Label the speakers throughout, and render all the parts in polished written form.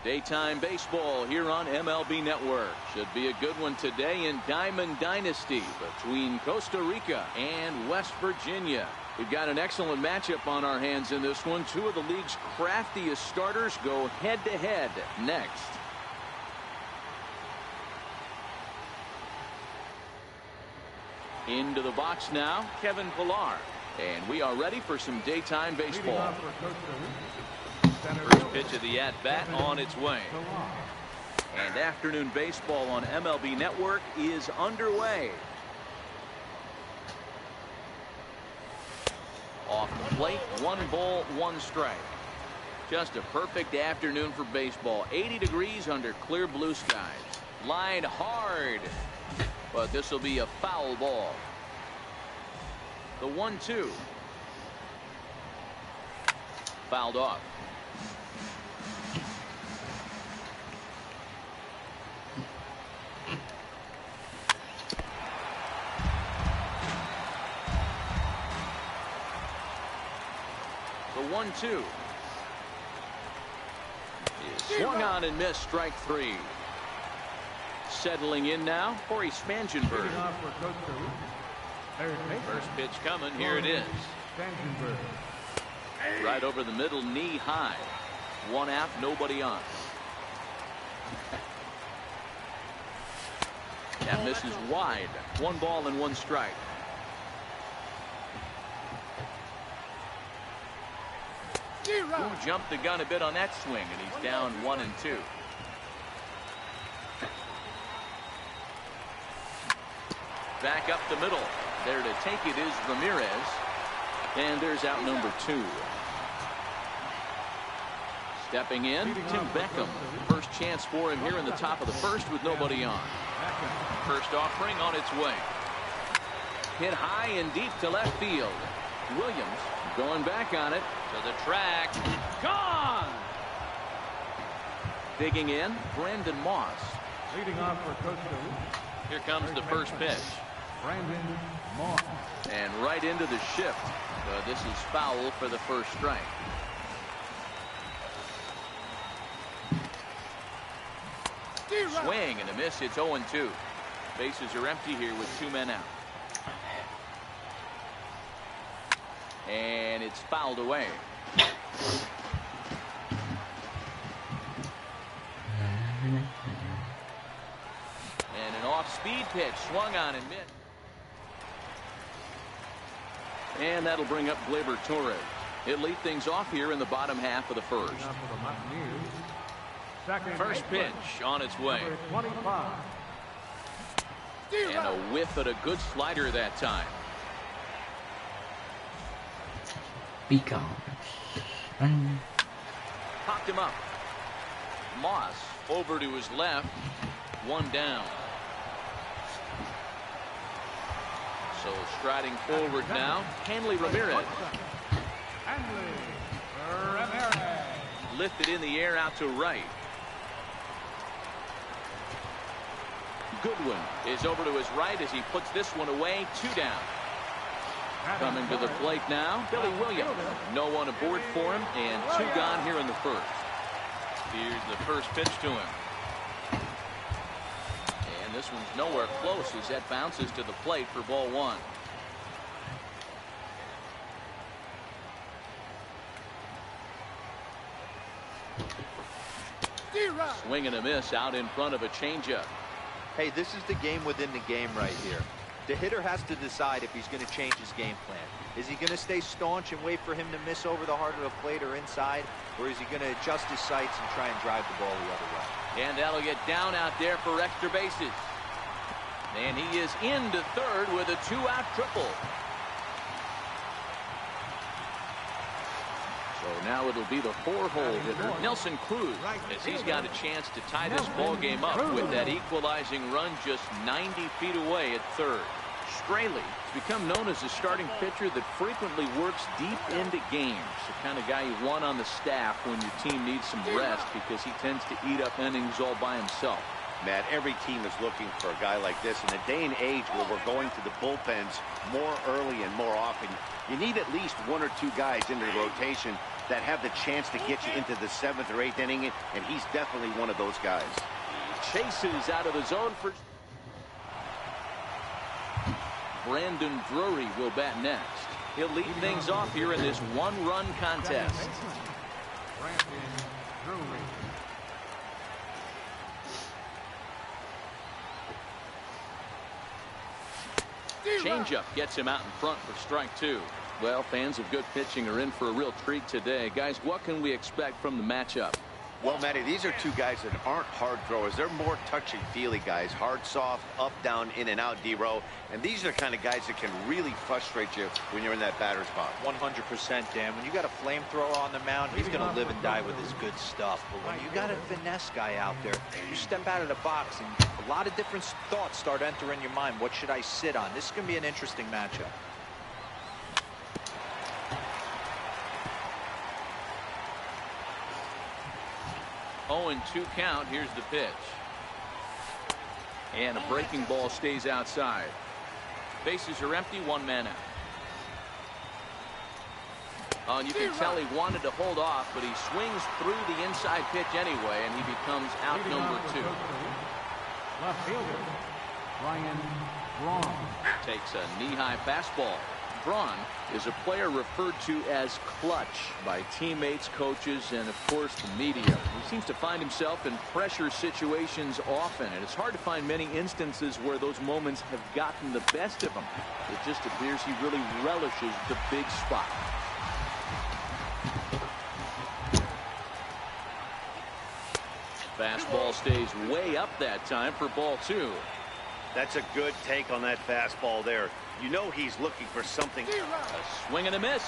Speaker 1: Daytime baseball here on MLB Network. Should be a good one today in Diamond Dynasty between Costa Rica and West Virginia. We've got an excellent matchup on our hands in this one. Two of the league's craftiest starters go head-to-head next. Into the box now, Kevin Pillar. And we are ready for some daytime baseball. First pitch of the at-bat on its way. And afternoon baseball on MLB Network is underway. Off the plate, 1 ball, 1 strike. Just a perfect afternoon for baseball. 80 degrees under clear blue skies. Line hard. But this will be a foul ball. The 1-2. Fouled off. The 1-2 is swung on and missed. Strike 3. Settling in now, Corey Spangenberg. First pitch coming. Here it is. Right over the middle, knee high. 1 out, nobody on. That misses wide. 1 ball and 1 strike. Who jumped the gun a bit on that swing, and he's down 1-2. Back up the middle. There to take it is Ramirez. And there's out number 2. Stepping in, Tim Beckham. First chance for him here in the top of the first with nobody on. First offering on its way. Hit high and deep to left field. Williams going back on it to the track. Gone! Digging in, Brandon Moss.
Speaker 2: Leading off for Costa Rica.
Speaker 1: Here comes the first pitch.
Speaker 2: Brandon Moss.
Speaker 1: And right into the shift. This is foul for the first strike. Swing and a miss. It's 0-2. Bases are empty here with 2 men out. And it's fouled away. And an off-speed pitch swung on and missed. And that'll bring up Gleyber Torres. He'll lead things off here in the bottom half of the first. First pitch on its way. And a whiff at a good slider that time.
Speaker 3: Be calm.
Speaker 1: Popped him up. Moss over to his left. 1 down. So striding forward now, Hanley Ramirez. Lifted in the air out to right. Goodwin is over to his right as he puts this one away. 2 down. Coming to the plate now, Billy Williams. No one aboard for him, and 2 gone here in the first. Here's the first pitch to him. And this one's nowhere close as that bounces to the plate for ball 1. Swing and a miss out in front of a changeup.
Speaker 4: Hey, this is the game within the game right here. The hitter has to decide if he's going to change his game plan. Is he going to stay staunch and wait for him to miss over the heart of the plate or inside? Or is he going to adjust his sights and try and drive the ball the other way?
Speaker 1: And that'll get down out there for extra bases. And he is into third with a 2-out triple. So now it'll be the 4-hole hitter, Nelson Cruz, as he's got a chance to tie this ball game up with that equalizing run just 90 feet away at third. Straley has become known as a starting pitcher that frequently works deep into games. The kind of guy you want on the staff when your team needs some rest because he tends to eat up innings all by himself.
Speaker 5: Matt, every team is looking for a guy like this. In a day and age where we're going to the bullpens more early and more often, you need at least 1 or 2 guys into the rotation that have the chance to get you into the 7th or 8th inning, and he's definitely one of those guys.
Speaker 1: He chases out of the zone for Brandon Drury will bat next. He'll lead things off here in this 1-run contest.
Speaker 2: Brandon Drury.
Speaker 1: Changeup gets him out in front for strike 2. Well, fans of good pitching are in for a real treat today. Guys, what can we expect from the matchup?
Speaker 5: Well, Matty, these are 2 guys that aren't hard throwers. They're more touchy-feely guys. Hard, soft, up, down, in and out, D-row. And these are the kind of guys that can really frustrate you when you're in that batter's box.
Speaker 4: 100%, Dan. When you got a flamethrower on the mound, he's going to live and die with his good stuff. But when you got a finesse guy out there, you step out of the box and a lot of different thoughts start entering your mind. What should I sit on? This is going to be an interesting matchup.
Speaker 1: 0-2 count. Here's the pitch. And a breaking ball stays outside. Bases are empty, 1 man out. And you can tell he wanted to hold off, but he swings through the inside pitch anyway, and he becomes out number 2.
Speaker 2: Left fielder, Ryan Braun.
Speaker 1: Takes a knee-high fastball. Braun is a player referred to as clutch by teammates, coaches, and of course the media. He seems to find himself in pressure situations often, and it's hard to find many instances where those moments have gotten the best of him. It just appears he really relishes the big spot. Fastball stays way up that time for ball 2.
Speaker 5: That's a good take on that fastball there. You know he's looking for something.
Speaker 1: A swing and a miss.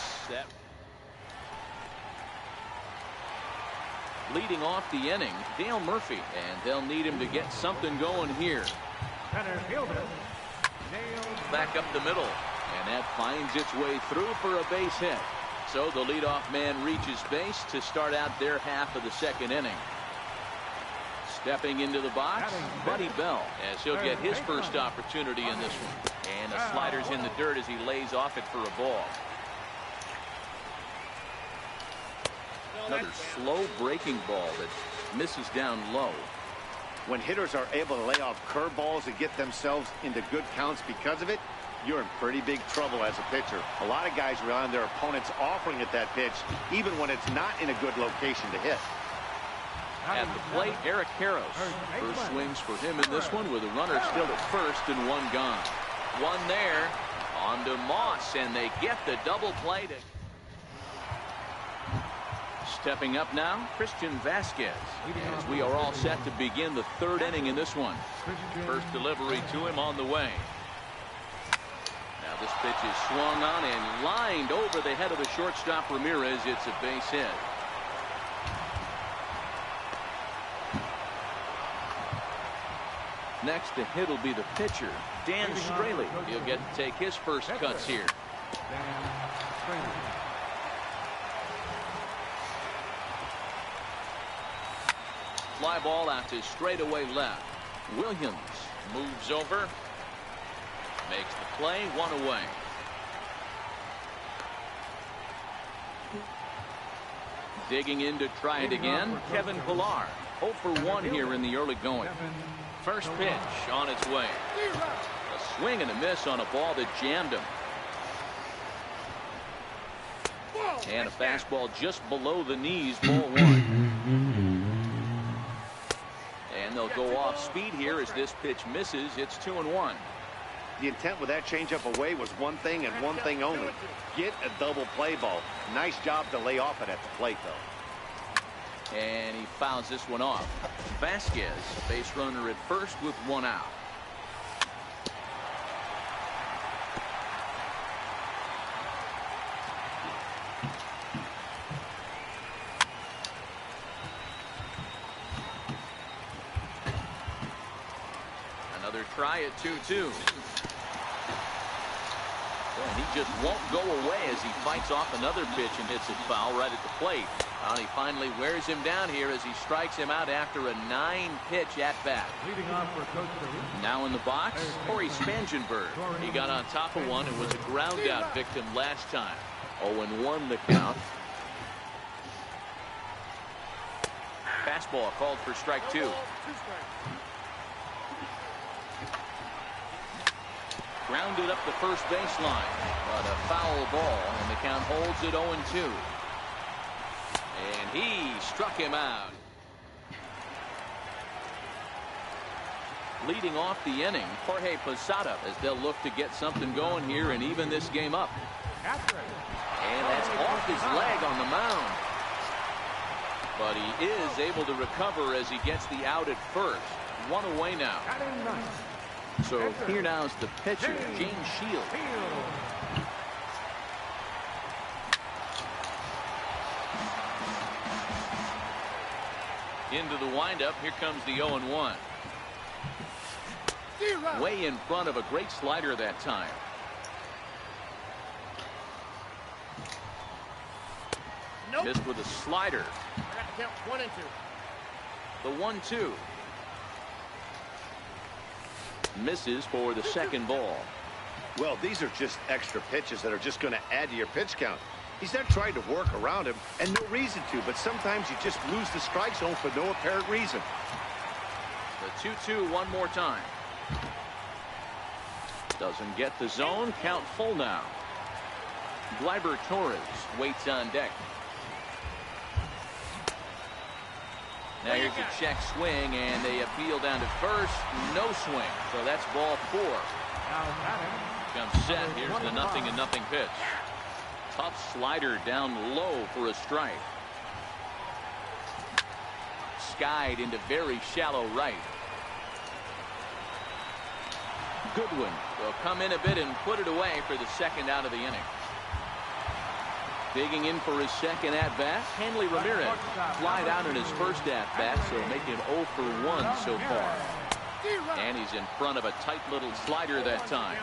Speaker 1: Leading off the inning, Dale Murphy, and they'll need him to get something going here.
Speaker 2: Center fielder,
Speaker 1: Back up the middle, and that finds its way through for a base hit. So the leadoff man reaches base to start out their half of the 2nd inning. Stepping into the box, Buddy Bell, as he'll get his first opportunity in this one. And the slider's in the dirt as he lays off it for a ball. Another slow breaking ball that misses down low.
Speaker 5: When hitters are able to lay off curveballs and get themselves into good counts because of it, you're in pretty big trouble as a pitcher. A lot of guys rely on their opponents offering at that pitch, even when it's not in a good location to hit.
Speaker 1: At the plate, Eric Harros. First swings for him in this one with a runner still at first and 1 gone. 1 there on to Moss, and they get the double play. Stepping up now, Christian Vasquez, as we are all set to begin the 3rd inning in this one. First delivery to him on the way. Now this pitch is swung on and lined over the head of the shortstop Ramirez. It's a base hit. Next to hit will be the pitcher, Dan Straley. He'll get to take his first cuts here. Fly ball out to straightaway left. Williams moves over, makes the play, 1 away. Digging in to try it again, Kevin Pillar. 0 for 1 here in the early going. First pitch on its way. A swing and a miss on a ball that jammed him. And a fastball just below the knees, ball 1. And they'll go off speed here as this pitch misses. It's 2-1.
Speaker 5: The intent with that changeup away was one thing and one thing only. Get a double play ball. Nice job to lay off it at the plate, though.
Speaker 1: And he fouls this one off. Vasquez, base runner at first with 1 out. Another try at 2-2. And he just won't go away as he fights off another pitch and hits it foul right at the plate. And he finally wears him down here as he strikes him out after a 9-pitch at-bat.
Speaker 2: Leading off for Costa Rica.
Speaker 1: Now in the box, Corey Spangenberg. He got on top of one and was a ground-out victim last time. 0-1 the count. Fastball called for strike 2. Grounded up the first baseline, but a foul ball, and the count holds at 0-2. And he struck him out. Leading off the inning, Jorge Posada, as they'll look to get something going here and even this game up. And that's off his leg on the mound. But he is able to recover as he gets the out at first. 1 away now. So here now is the pitcher, James Shields. Into the windup. Here comes the 0-1. Way in front of a great slider that time. Missed with a slider.
Speaker 6: I got to count 1 and 2.
Speaker 1: The 1-2. Misses for the second ball.
Speaker 5: Well, these are just extra pitches that are just going to add to your pitch count. He's not trying to work around him, and no reason to, but sometimes you just lose the strike zone for no apparent reason.
Speaker 1: The 2-2 one more time. Doesn't get the zone. Count full now. Gleyber Torres waits on deck. Now here's a check swing, and they appeal down to first. No swing. So that's ball 4. Comes set. Here's the 0-0 pitch. Tough slider down low for a strike. Skied into very shallow right. Goodwin will come in a bit and put it away for the second out of the inning. Digging in for his second at-bat, Hanley Ramirez. Flied out in his first at-bat, so making 0 for 1 so far. And he's in front of a tight little slider that time.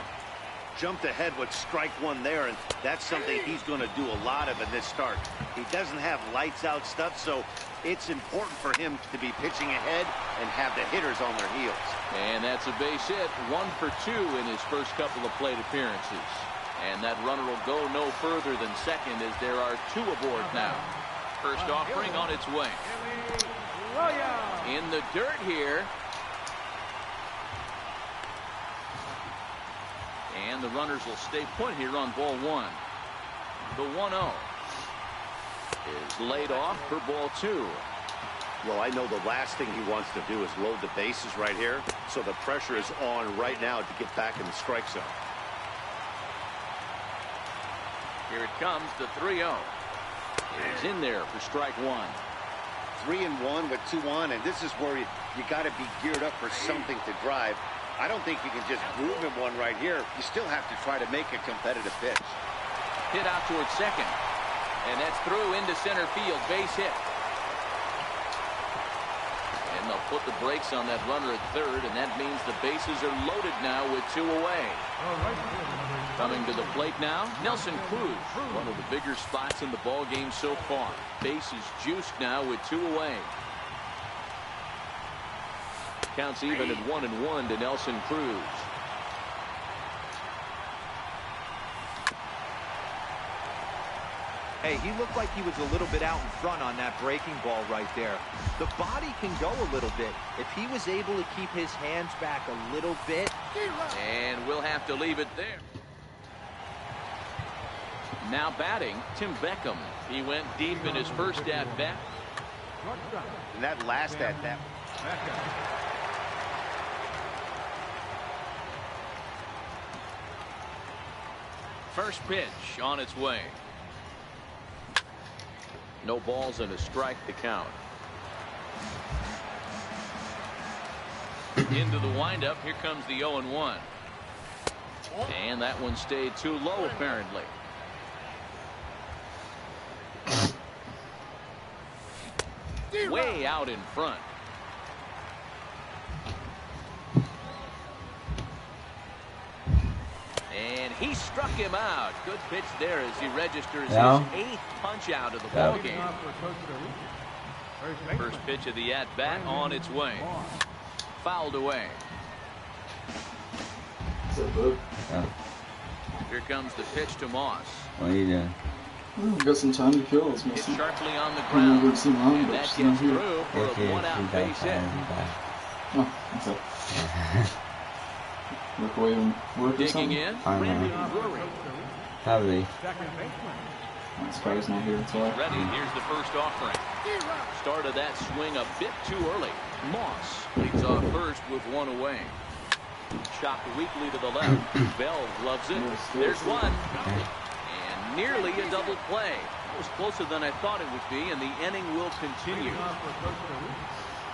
Speaker 5: Jumped ahead with strike 1 there, and that's something he's going to do a lot of in this start. He doesn't have lights-out stuff, so it's important for him to be pitching ahead and have the hitters on their heels.
Speaker 1: And that's a base hit. 1 for 2 in his first couple of plate appearances. And that runner will go no further than second as there are 2 aboard now. First offering on its way. In the dirt here. And the runners will stay put here on ball 1. The 1-0 is laid off for ball 2.
Speaker 5: Well, I know the last thing he wants to do is load the bases right here, so the pressure is on right now to get back in the strike zone.
Speaker 1: Here it comes, the 3-0. He's in there for strike 1.
Speaker 5: 3-1 with 2 on, and this is where you got to be geared up for something to drive. I don't think you can just groove him one right here. You still have to try to make a competitive pitch.
Speaker 1: Hit out towards second. And that's through into center field. Base hit. And they'll put the brakes on that runner at third, and that means the bases are loaded now with 2 away. Coming to the plate now, Nelson Cruz. One of the bigger spots in the ball game so far. Bases juiced now with 2 away. Counts even at 1-1 to Nelson Cruz.
Speaker 4: Hey, he looked like he was a little bit out in front on that breaking ball right there. The body can go a little bit. If he was able to keep his hands back a little bit.
Speaker 1: And we'll have to leave it there. Now batting, Tim Beckham. He went deep in his first at-bat.
Speaker 5: And that last at-bat.
Speaker 1: First pitch on its way. No balls and a strike to count. Into the windup. Here comes the 0-1. And that one stayed too low apparently. Way out in front. And he struck him out. Good pitch there as he registers his 8th punch out of the ball game. First pitch of the at-bat on its way. Fouled away. Here comes the pitch to Moss.
Speaker 3: What are you doing?
Speaker 2: Well, we've got some time to kill. It's
Speaker 1: Hit sharply on the
Speaker 2: I
Speaker 1: ground.
Speaker 2: would see mom,
Speaker 1: And
Speaker 2: but
Speaker 1: that
Speaker 2: she's
Speaker 1: gets
Speaker 2: not here.
Speaker 1: through for a one-out base hit.
Speaker 2: Oh, what's up? Look away from work or
Speaker 1: Digging
Speaker 2: something?
Speaker 1: in,
Speaker 3: I know.
Speaker 1: Randy Drury.
Speaker 3: Probably.
Speaker 2: Spider's not here, that's why.
Speaker 1: Ready, here's the first offering. Started that swing a bit too early. Moss leads off first with one away. Chopped weakly to the left. Bell loves it. There's one. And nearly a double play. It was closer than I thought it would be, and the inning will continue.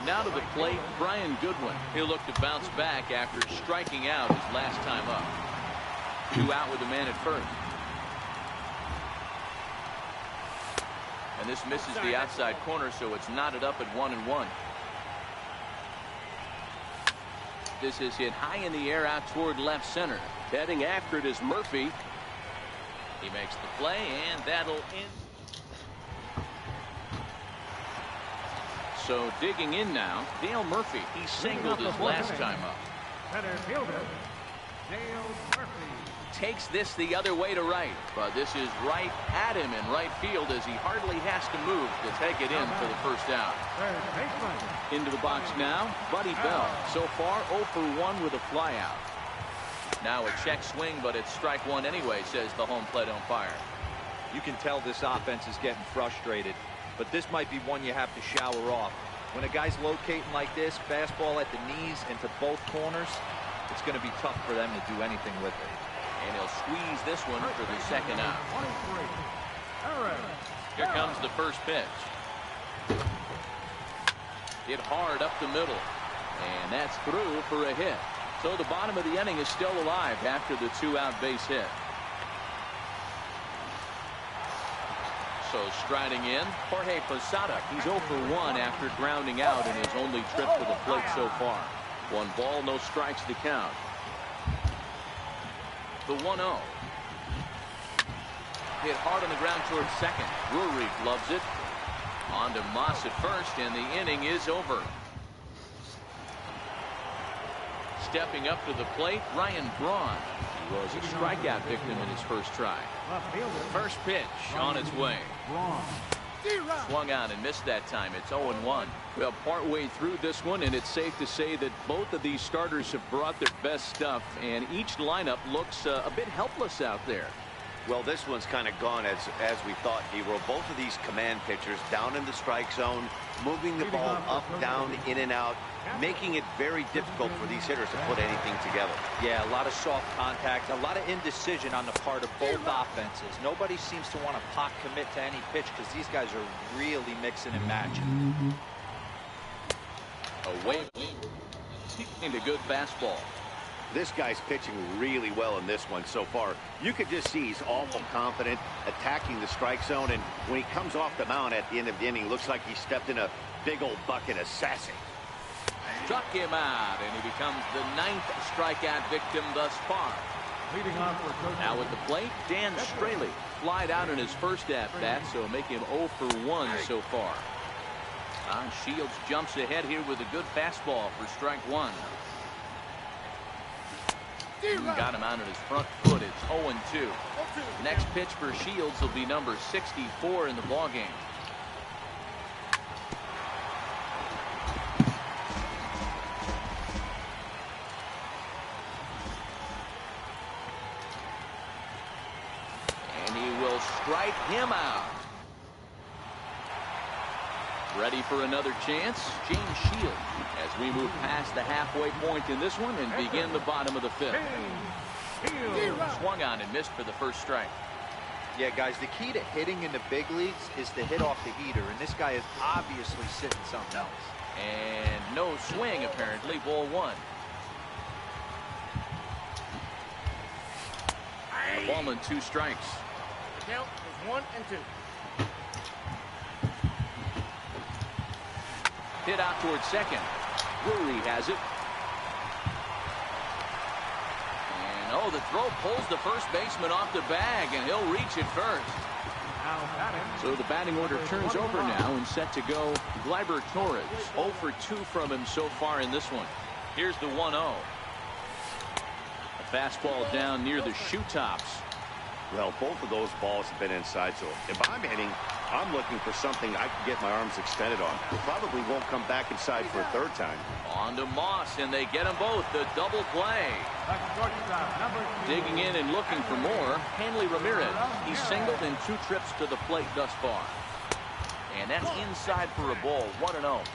Speaker 1: Now to the plate, Brian Goodwin. He'll look to bounce back after striking out his last time up. 2 out with the man at first. And this misses the outside corner, so it's knotted up at 1-1. This is hit high in the air out toward left center. Heading after it is Murphy. He makes the play, and that'll end. So digging in now, Dale Murphy. He singled his last time up.
Speaker 6: Center fielder, Dale Murphy.
Speaker 1: Takes this the other way to right, but this is right at him in right field as he hardly has to move to take it in for the first out.
Speaker 6: Third baseman,
Speaker 1: Into the box now, Buddy Bell. So far 0 for 1 with a flyout. Now a check swing, but it's strike one anyway, says the home plate umpire.
Speaker 4: You can tell this offense is getting frustrated, but this might be one you have to shower off. When a guy's locating like this, fastball at the knees and to both corners, it's going to be tough for them to do anything with it.
Speaker 1: And he'll squeeze this one for the second out.
Speaker 6: 23.
Speaker 1: Here comes the first pitch. Hit hard up the middle. And that's through for a hit. So the bottom of the inning is still alive after the 2-out base hit. So striding in, Jorge Posada. He's 0 for 1 after grounding out in his only trip to the plate so far. 1 ball, no strikes to count. The 1-0. Hit hard on the ground towards second. Drury loves it. On to Moss at first, and the inning is over. Stepping up to the plate, Ryan Braun. He was a strikeout victim in his first try.
Speaker 6: Left fielder,
Speaker 1: First pitch on its way.
Speaker 6: Braun.
Speaker 1: Swung out and missed that time. It's 0-1. Well, partway through this one, and it's safe to say that both of these starters have brought their best stuff, and each lineup looks a bit helpless out there.
Speaker 5: Well, this one's kind of gone as we thought, D-Roll. Both of these command pitchers down in the strike zone, moving the ball up, down, in and out, making it very difficult for these hitters to put anything together.
Speaker 4: Yeah, a lot of soft contact, a lot of indecision on the part of both offenses. Nobody seems to want to pot commit to any pitch because these guys are really mixing and matching.
Speaker 1: Away into good fastball.
Speaker 5: This guy's pitching really well in this one so far. You could just see he's awful confident attacking the strike zone, and when he comes off the mound at the end of the inning, looks like he stepped in a big old bucket of sassy.
Speaker 1: Struck him out, and he becomes the 9th strikeout victim thus far.
Speaker 6: Leading off for Coach.
Speaker 1: Now at the plate, Dan Straley. Flied out in his first at-bat, so make him 0 for 1 so far. Shields jumps ahead here with a good fastball for strike one. Got him out on his front foot. It's 0-2. Next pitch for Shields will be number 64 in the ballgame. And he will strike him out. Ready for another chance? James Shields as we move past the halfway point in this one and begin the bottom of the 5th. Swung on and missed for the first strike.
Speaker 4: Yeah, guys, the key to hitting in the big leagues is to hit off the heater, and this guy is obviously sitting something else.
Speaker 1: And no swing, apparently. Ball 1. A ball and 2 strikes.
Speaker 6: The count is 1 and 2.
Speaker 1: Hit out towards second. Drury has it. And Oh, the throw pulls the first baseman off the bag, and he'll reach it first.
Speaker 6: Now batting.
Speaker 1: So the batting order turns over now, and set to go Gleyber Torres. 0 for 2 from him so far in this one. Here's the 1-0. A fastball down near the shoe tops.
Speaker 5: Well, both of those balls have been inside, so if I'm hitting, I'm looking for something I can get my arms extended on. Probably won't come back inside for a third time.
Speaker 1: On to Moss, and they get them both. The double play. Digging in and looking for more, Hanley Ramirez. He's singled in 2 trips to the plate thus far. And that's inside for a ball. 1-0.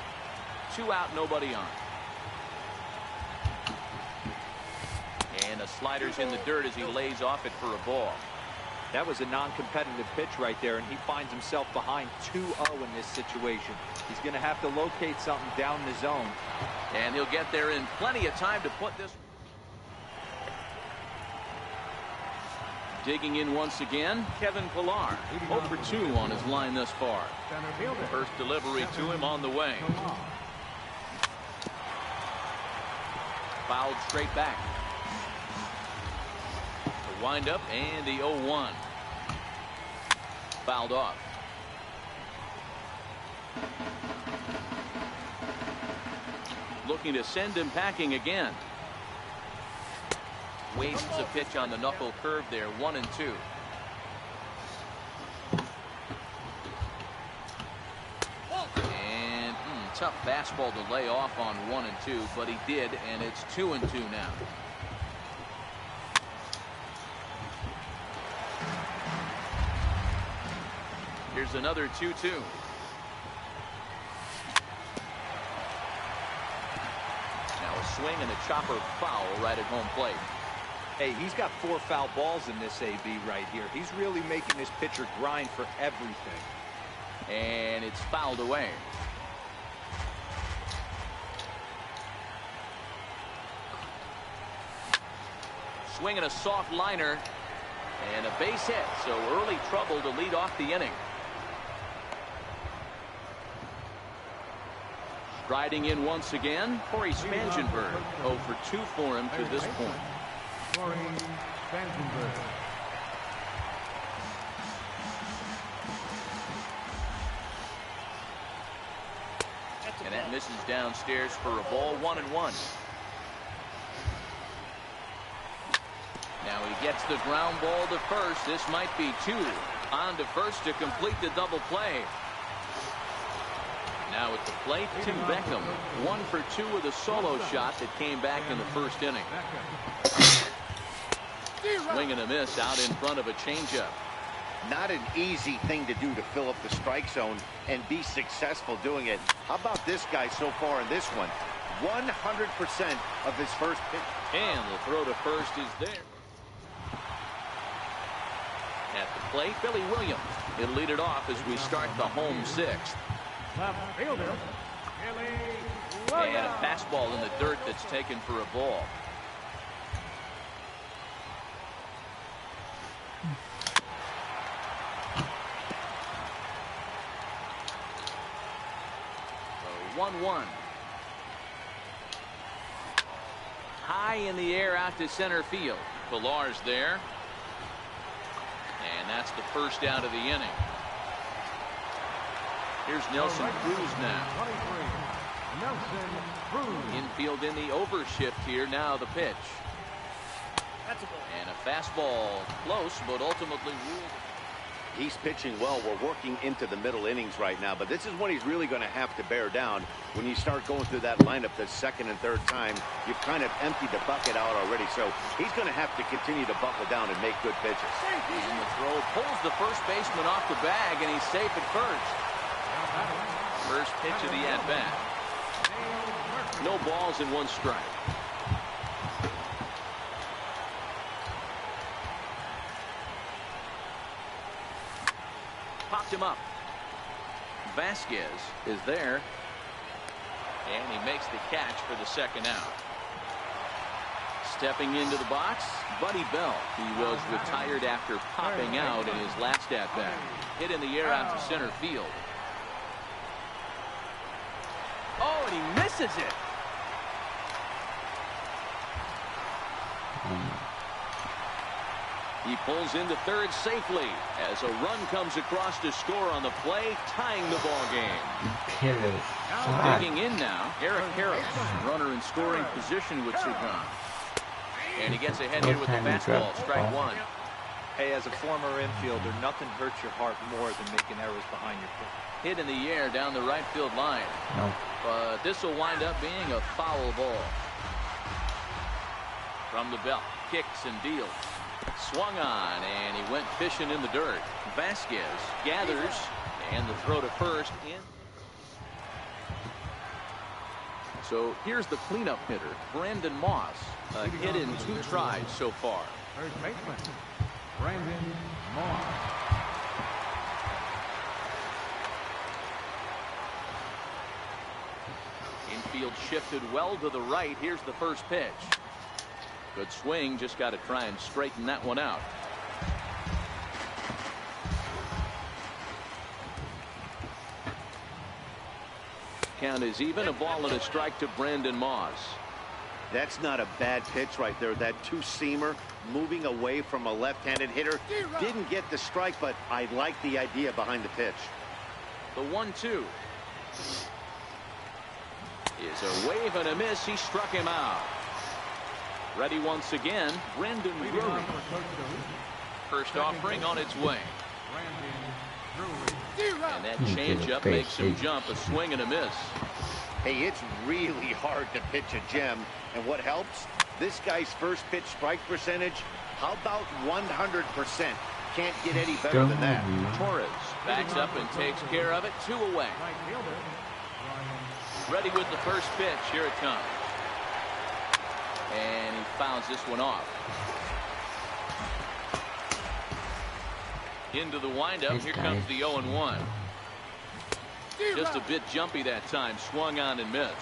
Speaker 1: 2 out, nobody on. And the slider's in the dirt as he lays off it for a ball.
Speaker 4: That was a non-competitive pitch right there, and he finds himself behind 2-0 in this situation. He's going to have to locate something down the zone.
Speaker 1: And he'll get there in plenty of time to put this. Digging in once again, Kevin Pillar. 0 for 2 on his line thus far. First delivery to him on the way. Fouled straight back. The windup and the 0-1. Fouled off. Looking to send him packing again. Wastes a pitch on the knuckle curve there. 1-2. And tough fastball to lay off on 1-2, but he did, and it's 2-2 now. Here's another 2-2. Now a swing and a chopper foul right at home plate.
Speaker 4: Hey, he's got 4 foul balls in this AB right here. He's really making this pitcher grind for everything.
Speaker 1: And it's fouled away. Swinging a soft liner. And a base hit, so early trouble to lead off the inning. Striding in once again, Corey Spangenberg. 0 for 2 for him to this point.
Speaker 6: Corey Spangenberg.
Speaker 1: And that misses downstairs for a ball. 1-1. Now he gets the ground ball to first. This might be 2. On to first to complete the double play. Now at the plate, Tim Beckham. 1 for 2 with a solo shot that came back in the first inning. Swing and a miss out in front of a changeup.
Speaker 5: Not an easy thing to do to fill up the strike zone and be successful doing it. How about this guy so far in this one? 100% of his first pitch.
Speaker 1: And the throw to first is there. At the plate, Billy Williams. He'll lead it off as we start the home 6th.
Speaker 6: Left fielder, Billy
Speaker 1: And
Speaker 6: Williams.
Speaker 1: a fastball in the dirt that's taken for a ball. So 1-1. High in the air out to center field. Pillar's there. And that's the first out of the inning. Here's Nelson Cruz now.
Speaker 6: 23, Nelson Cruz.
Speaker 1: Infield in the overshift here. Now the pitch. And a fastball close, but ultimately ruled.
Speaker 5: He's pitching well. We're working into the middle innings right now, but this is when he's really going to have to bear down. When you start going through that lineup the second and third time, you've kind of emptied the bucket out already. So he's going to have to continue to buckle down and make good pitches.
Speaker 1: And the throw pulls the first baseman off the bag, and he's safe at first. First pitch of the at-bat. No balls and 1 strike. Popped him up. Vasquez is there. And he makes the catch for the second out. Stepping into the box, Buddy Bell. He was retired after popping out in his last at-bat. Hit in the air out to center field. Oh, and he misses it. He pulls into third safely as a run comes across to score on the play, tying the ball game.
Speaker 3: Pivot.
Speaker 1: Digging in now, Eric Harris, runner in scoring position with Sugan. And he gets ahead here with the fastball, strike one.
Speaker 4: Hey, as a former infielder, nothing hurts your heart more than making errors behind your pitch.
Speaker 1: Hit in the air down the right field line.
Speaker 3: No.
Speaker 1: But this will wind up being a foul ball. From the belt, kicks and deals. Swung on, and he went fishing in the dirt. Vasquez gathers, and the throw to first in. So here's the cleanup hitter, Brandon Moss. A hit in 2 tries so far.
Speaker 6: First baseman, Brandon Moss.
Speaker 1: Infield shifted well to the right. Here's the first pitch. Good swing, just got to try and straighten that one out. Count is even, a ball and a strike to Brandon Moss.
Speaker 5: That's not a bad pitch right there. That two-seamer moving away from a left-handed hitter. Didn't get the strike, but I like the idea behind the pitch.
Speaker 1: The 1-2 is a wave and a miss. He struck him out. Ready once again, Brendan Drury. First offering on its way. And that changeup makes him jump, a swing and a miss.
Speaker 5: Hey, it's really hard to pitch a gem. And what helps? This guy's first pitch strike percentage, how about 100%? Can't get any better than that.
Speaker 1: Torres backs up and takes care of it. 2 away. Ready with the first pitch. Here it comes. And he fouls this one off. Into the windup. Here comes the 0-1. Just a bit jumpy that time. Swung on and missed.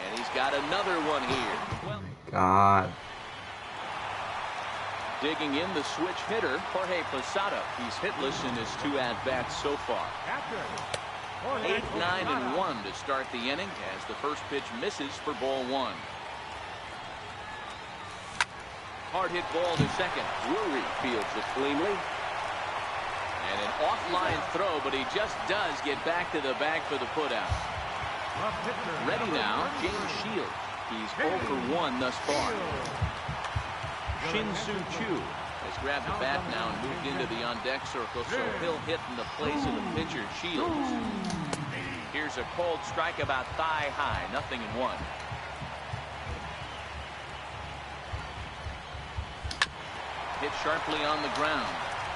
Speaker 1: And he's got another one here. Well,
Speaker 3: God.
Speaker 1: digging in, the switch hitter, Jorge Posada. He's hitless in his 2 at-bats so far. 8, 9, and 1 to start the inning as the first pitch misses for ball 1. Hard hit ball to second. Drury fields it cleanly. And an offline throw, but he just does get back to the bag for the putout. Ready now, James Shields. He's 0 for 1 thus far. Shin-Soo Choo has grabbed the bat now and moved into the on-deck circle, so he'll hit in the place of the pitcher, Shields. Here's a cold strike about thigh high, 0-1. Hit sharply on the ground.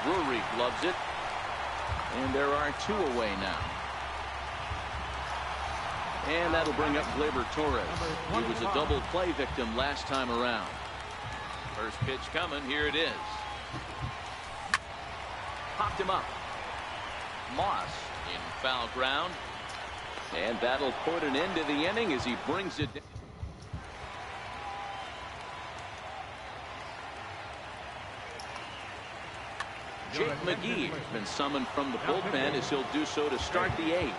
Speaker 1: Drury gloves it. And there are 2 away now. And that'll bring up Gleyber Torres. He was a double play victim last time around. First pitch coming. Here it is. Popped him up. Moss in foul ground. And that'll put an end to the inning as he brings it down. Jake McGee has been summoned from the bullpen as he'll do so to start the 8th.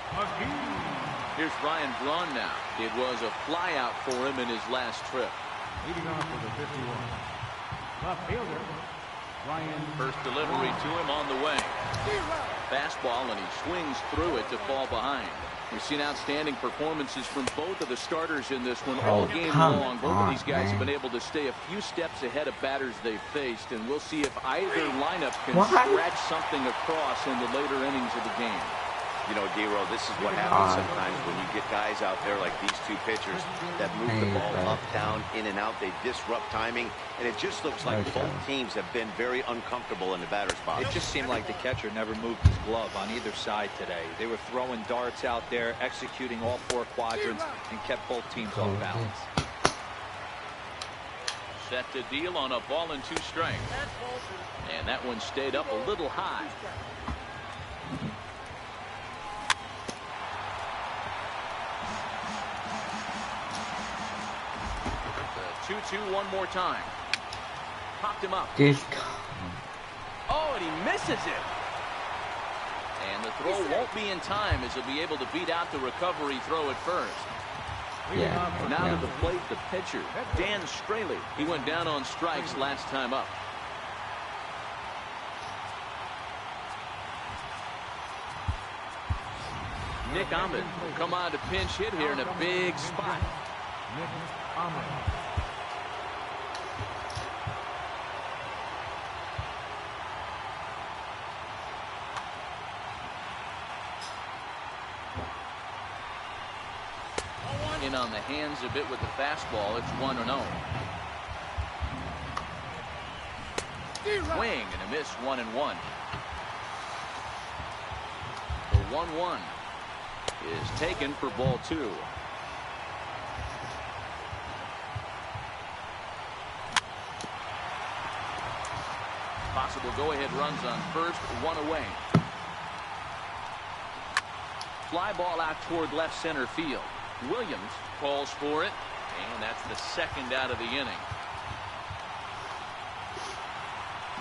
Speaker 1: Here's Ryan Braun now. It was a flyout for him in his last trip.
Speaker 6: Leading off for the 51. Left fielder, Ryan.
Speaker 1: First delivery to him on the way. Fastball, and he swings through it to fall behind. We've seen outstanding performances from both of the starters in this one all game long. Both of these guys have been able to stay a few steps ahead of batters they've faced, and we'll see if either lineup can scratch something across in the later innings of the game.
Speaker 5: You know, D-Row, this is what happens sometimes when you get guys out there like these 2 pitchers that move the ball up, down, in and out. They disrupt timing, and it just looks like both teams have been very uncomfortable in the batter's box.
Speaker 4: It just seemed like the catcher never moved his glove on either side today. They were throwing darts out there, executing all 4 quadrants, and kept both teams off balance.
Speaker 1: Set to deal on a ball and 2 strikes. And that one stayed up a little high. The 2-2 one more time. Popped him up. Oh, and he misses it. And the throw won't be in time as he'll be able to beat out the recovery throw at first.
Speaker 3: Yeah.
Speaker 1: Now
Speaker 3: Yeah.
Speaker 1: to the plate, the pitcher, Dan Straley. He went down on strikes last time up. Nick Ahmed will come on to pinch hit here in a big spot.
Speaker 6: Nick Ahmed.
Speaker 1: In on the hands a bit with the fastball. It's 1-0. Swing and a miss, 1-1. The 1-1 is taken for ball 2. Possible go-ahead runs on first, 1 away. Fly ball out toward left center field. Williams calls for it, and that's the second out of the inning.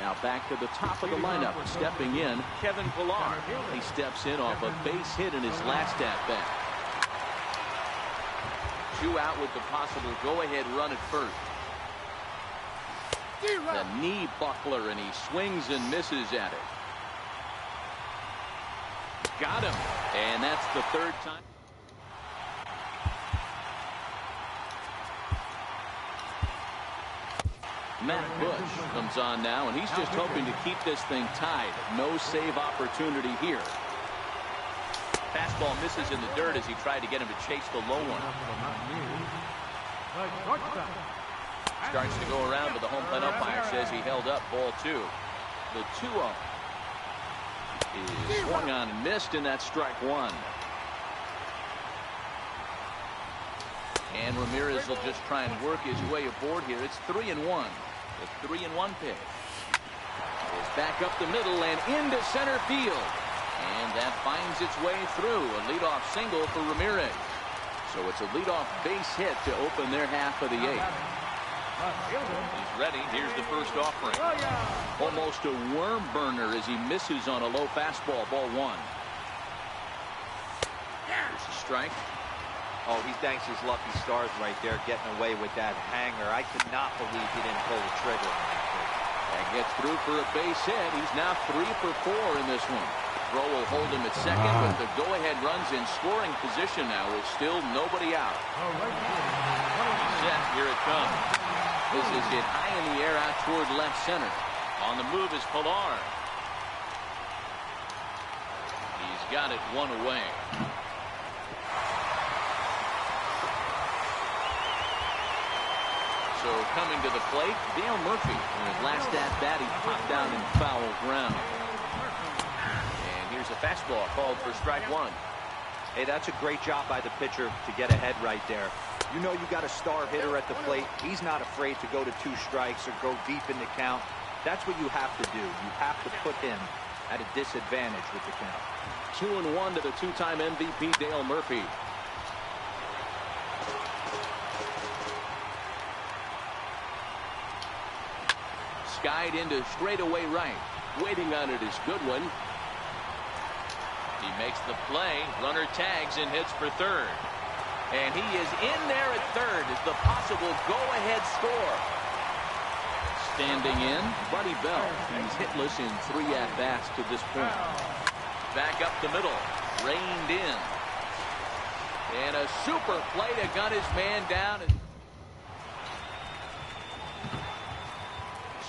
Speaker 1: Now back to the top of the lineup, stepping in, Kevin Pillar. He steps in off a base hit in his last at-bat. 2 out with the possible go-ahead run at first. The knee buckler, and he swings and misses at it. Got him, and that's the 3rd time. Matt Bush comes on now, and he's just hoping to keep this thing tied. No save opportunity here. Fastball misses in the dirt as he tried to get him to chase the low one. Starts to go around, but the home plate umpire says he held up, ball 2. The 2-0 is swung on and missed, and that's strike 1. And Ramirez will just try and work his way aboard here. It's 3-1. The 3-1 pitch is back up the middle and into center field. And that finds its way through. A leadoff single for Ramirez. So it's a leadoff base hit to open their half of the 8th. He's ready. Here's the first offering. Almost a worm burner as he misses on a low fastball. Ball 1. Here's a strike.
Speaker 4: Oh, he thanks his lucky stars right there, getting away with that hanger. I could not believe he didn't pull the trigger on that pitch.
Speaker 1: And gets through for a base hit. He's now 3 for 4 in this one. Throw will hold him at second, but the go-ahead runs in scoring position now with still nobody out. Set, here it comes. This is hit high in the air out toward left center. On the move is Pillar. He's got it 1 away. So coming to the plate, Dale Murphy. In his last at-bat, he popped down in foul ground. And here's a fastball called for strike 1.
Speaker 4: Hey, that's a great job by the pitcher to get ahead right there. You know you got a star hitter at the plate. He's not afraid to go to 2 strikes or go deep in the count. That's what you have to do. You have to put him at a disadvantage with the count.
Speaker 1: 2-1 to the 2-time MVP Dale Murphy. Skied into straightaway right. Waiting on it is Goodwin. He makes the play. Runner tags and hits for third. And he is in there at third as the possible go-ahead score. Standing in, Buddy Bell. He's hitless in 3 at-bats to this point. Back up the middle. Reined in. And a super play to gun his man down.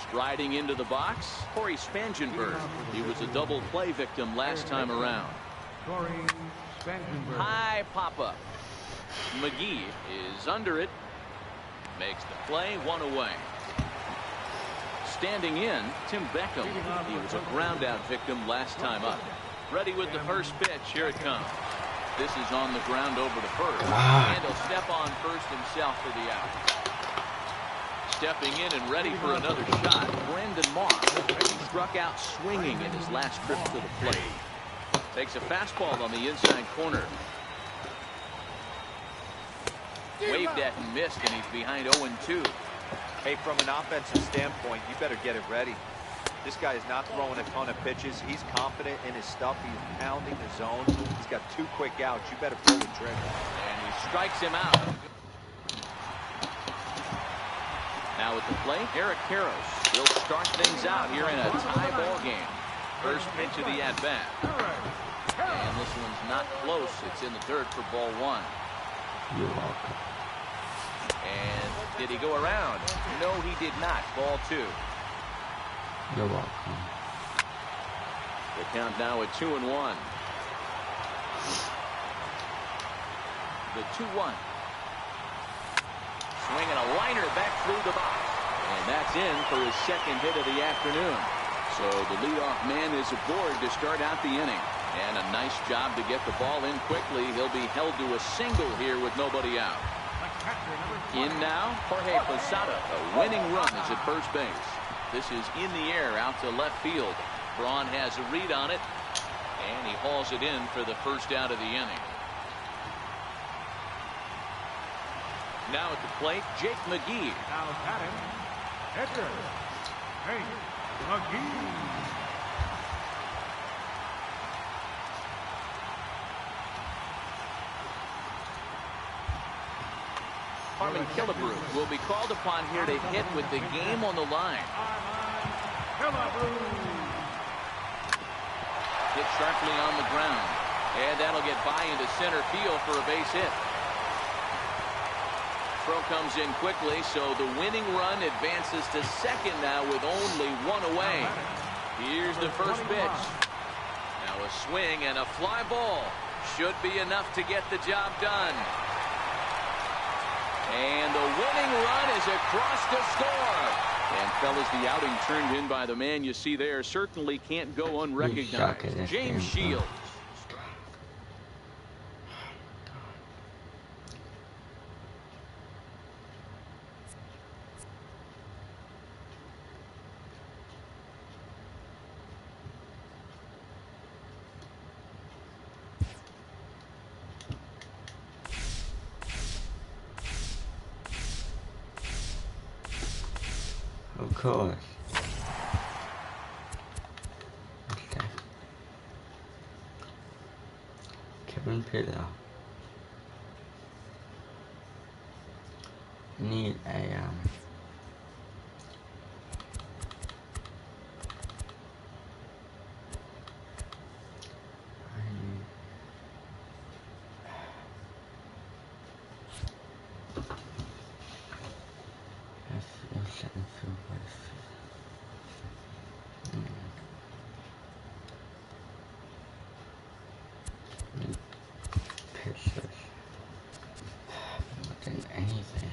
Speaker 1: Striding into the box, Corey Spangenberg. He was a double play victim last time around. High pop-up. McGee is under it. Makes the play, 1 away. Standing in, Tim Beckham. He was a ground-out victim last time up. Ready with the first pitch. Here it comes. This is on the ground over the first. And he'll step on first himself for the out. Stepping in and ready for another shot, Brandon Moss. He struck out swinging in his last trip to the plate. Takes a fastball on the inside corner. Waved at and missed, and he's behind 0-2.
Speaker 4: Hey, from an offensive standpoint, you better get it ready. This guy is not throwing a ton of pitches. He's confident in his stuff. He's pounding the zone. He's got 2 quick outs. You better pull the trigger.
Speaker 1: And he strikes him out. Now at the plate, Eric Karros will start things out here in a tie ball game. First pitch of the at-bat. And this one's not close. It's in the dirt for ball one.
Speaker 3: You're welcome.
Speaker 1: And did he go around? No, he did not. Ball two.
Speaker 3: You're welcome.
Speaker 1: The count now at 2-1. The 2-1. Swinging a liner back through the box. And that's in for his second hit of the afternoon. So the leadoff man is aboard to start out the inning. And a nice job to get the ball in quickly. He'll be held to a single here with nobody out. In now, Jorge Posada. A winning run is at first base. This is in the air out to left field. Braun has a read on it. And he hauls it in for the first out of the inning. Now at the plate, Jake McGee.
Speaker 6: Now batting, pitcher, Jake McGee.
Speaker 1: Harmon Killebrew will be called upon here to hit with the game on the line. Hit sharply on the ground. And that'll get by into center field for a base hit. Throw comes in quickly, so the winning run advances to second now with only one away. Here's the first pitch. Now a swing and a fly ball. Should be enough to get the job done. And the winning run is across the score. And fellas, the outing turned in by the man you see there certainly can't go unrecognized. James Shields.
Speaker 3: Of course. Okay. Kevin Pillar. Need a pictures. More than anything.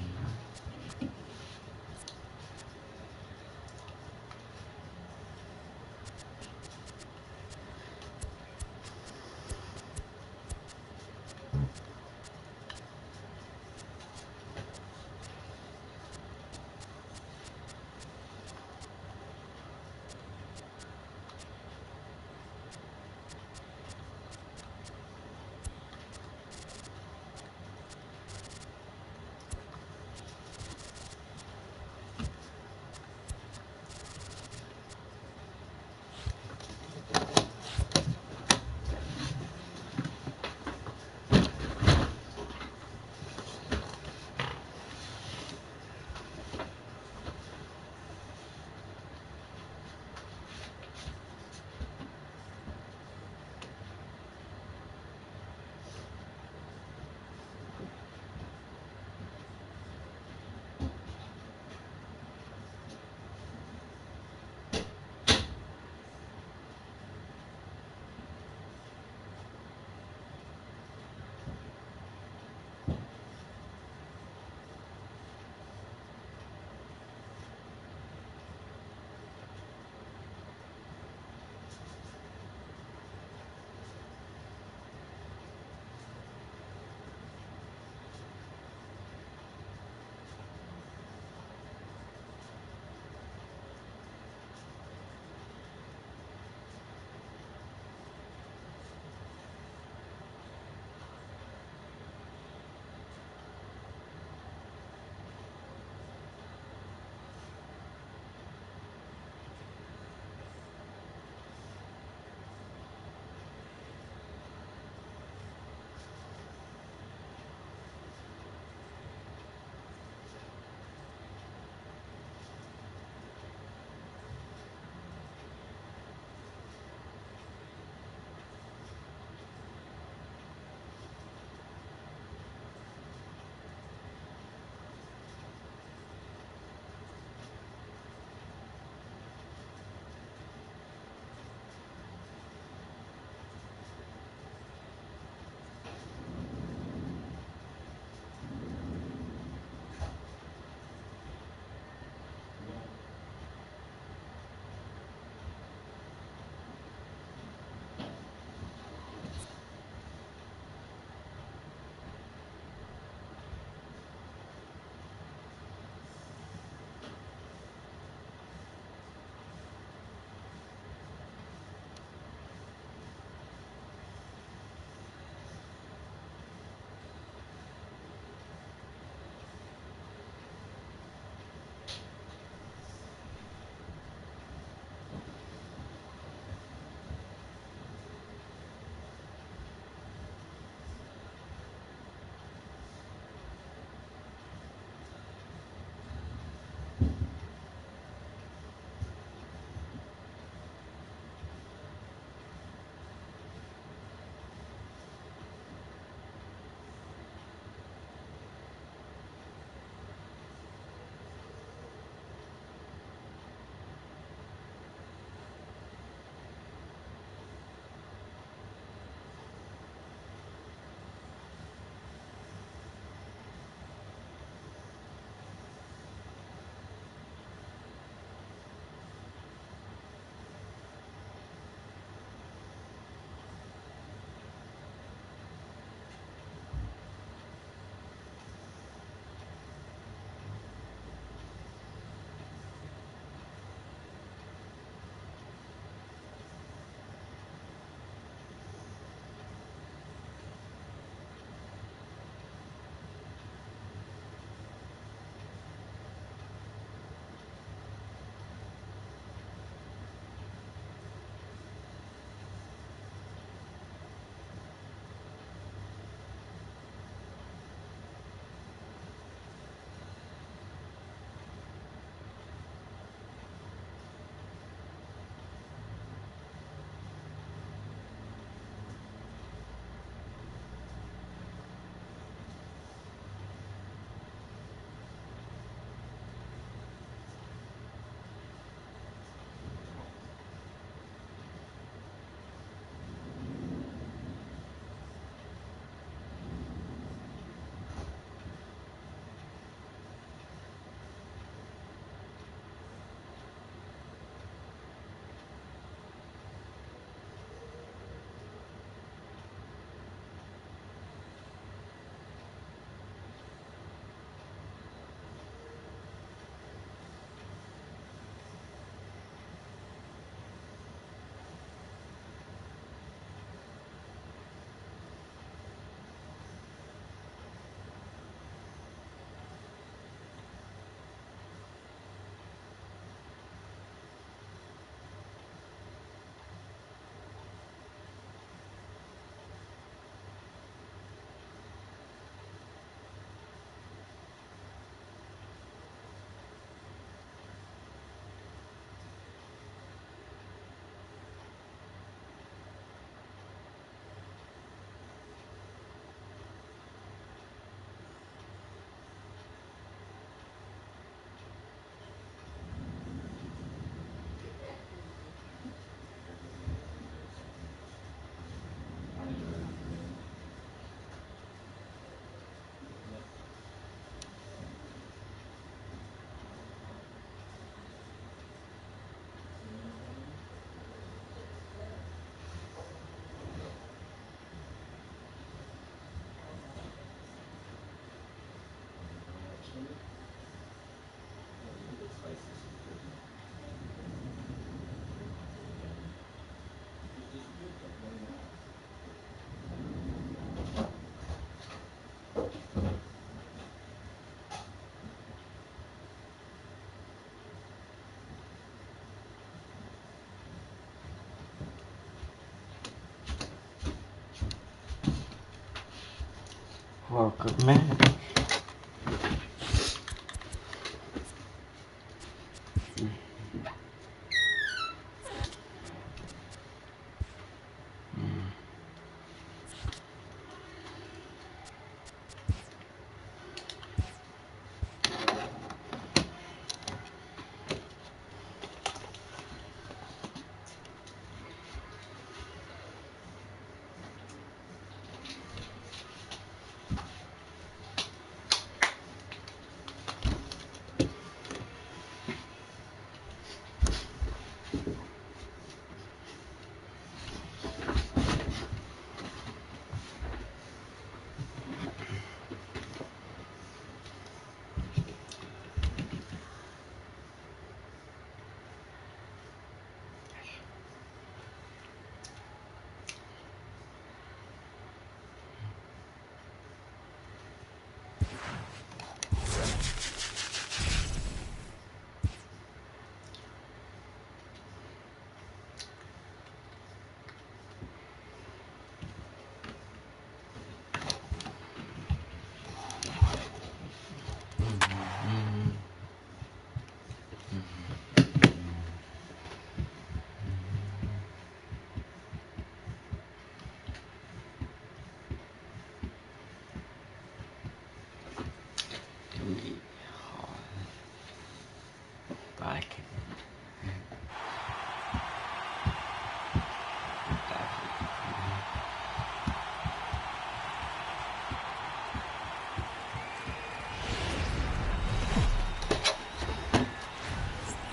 Speaker 3: For a good match.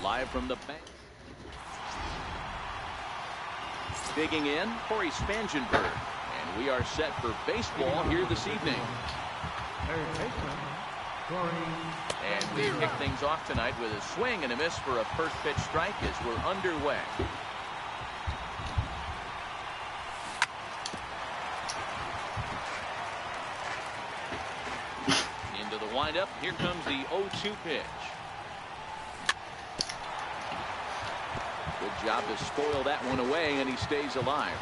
Speaker 1: Live from the bank. Digging in, Corey Spangenberg. And we are set for baseball here this evening.
Speaker 6: Third baseman, Corey.
Speaker 1: And we kick things off tonight with a swing and a miss for a first pitch strike as we're underway. Into the windup. Here comes the 0-2 pitch. Good job to spoil that one away, and he stays alive.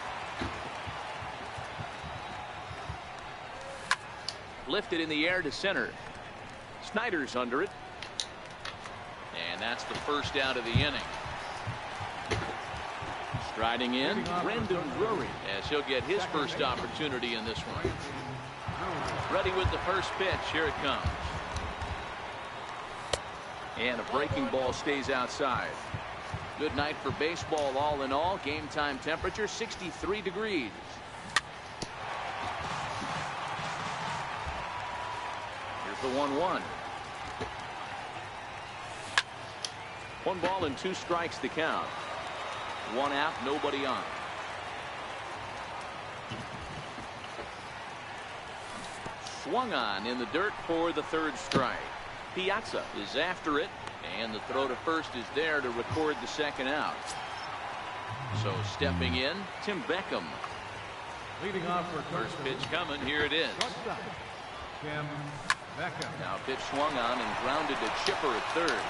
Speaker 1: Lifted in the air to center. Snyder's under it. And that's the first out of the inning. Striding in, Brendan Drury, as he'll get his first opportunity in this one. Ready with the first pitch. Here it comes. And a breaking ball stays outside. Good night for baseball all in all. Game time temperature 63 degrees. Here's the 1-1. 1 ball and 2 strikes to count. 1 out, nobody on. Swung on in the dirt for the 3rd strike. Piazza is after it, and the throw to first is there to record the 2nd out. So stepping in, Tim Beckham.
Speaker 6: Leading off for
Speaker 1: First pitch coming. Here it is.
Speaker 6: Tim Beckham.
Speaker 1: Now pitch swung on and grounded to Chipper at 3rd.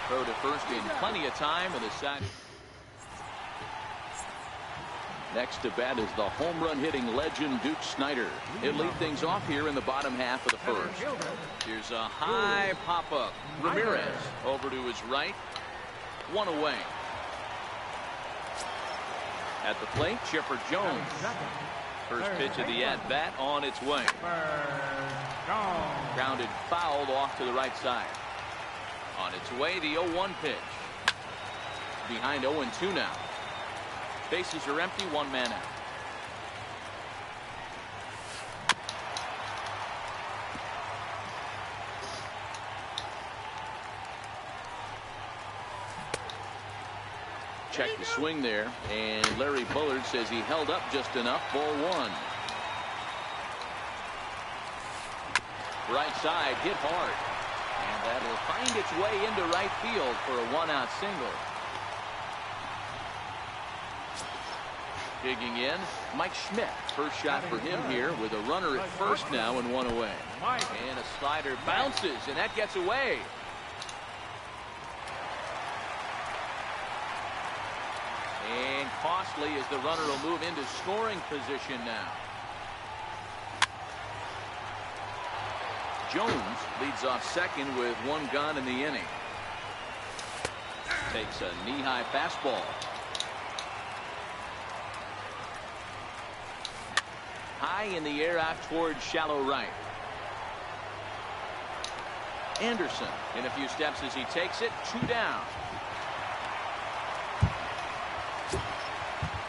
Speaker 1: Throw to first in plenty of time, and the side. Next to bat is the home run hitting legend Duke Snyder. He'll lead things off here in the bottom half of the first. Here's a high pop-up. Ramirez over to his right. 1 away. At the plate, Chipper Jones. First pitch of the at-bat on its way. Grounded fouled off to the right side. On its way, the 0-1 pitch. Behind 0-2 now. Bases are empty, 1 man out. Check the swing there, and Larry Bullard says he held up just enough. Ball 1. Right side hit hard, and that will find its way into right field for a 1-out single. Digging in, Mike Schmidt. First shot for him here with a runner at first now and 1 away. And a slider bounces, and that gets away. And costly as the runner will move into scoring position now. Jones leads off second with 1 gone in the inning. Takes a knee-high fastball. High in the air out towards shallow right. Anderson in a few steps as he takes it. 2 down.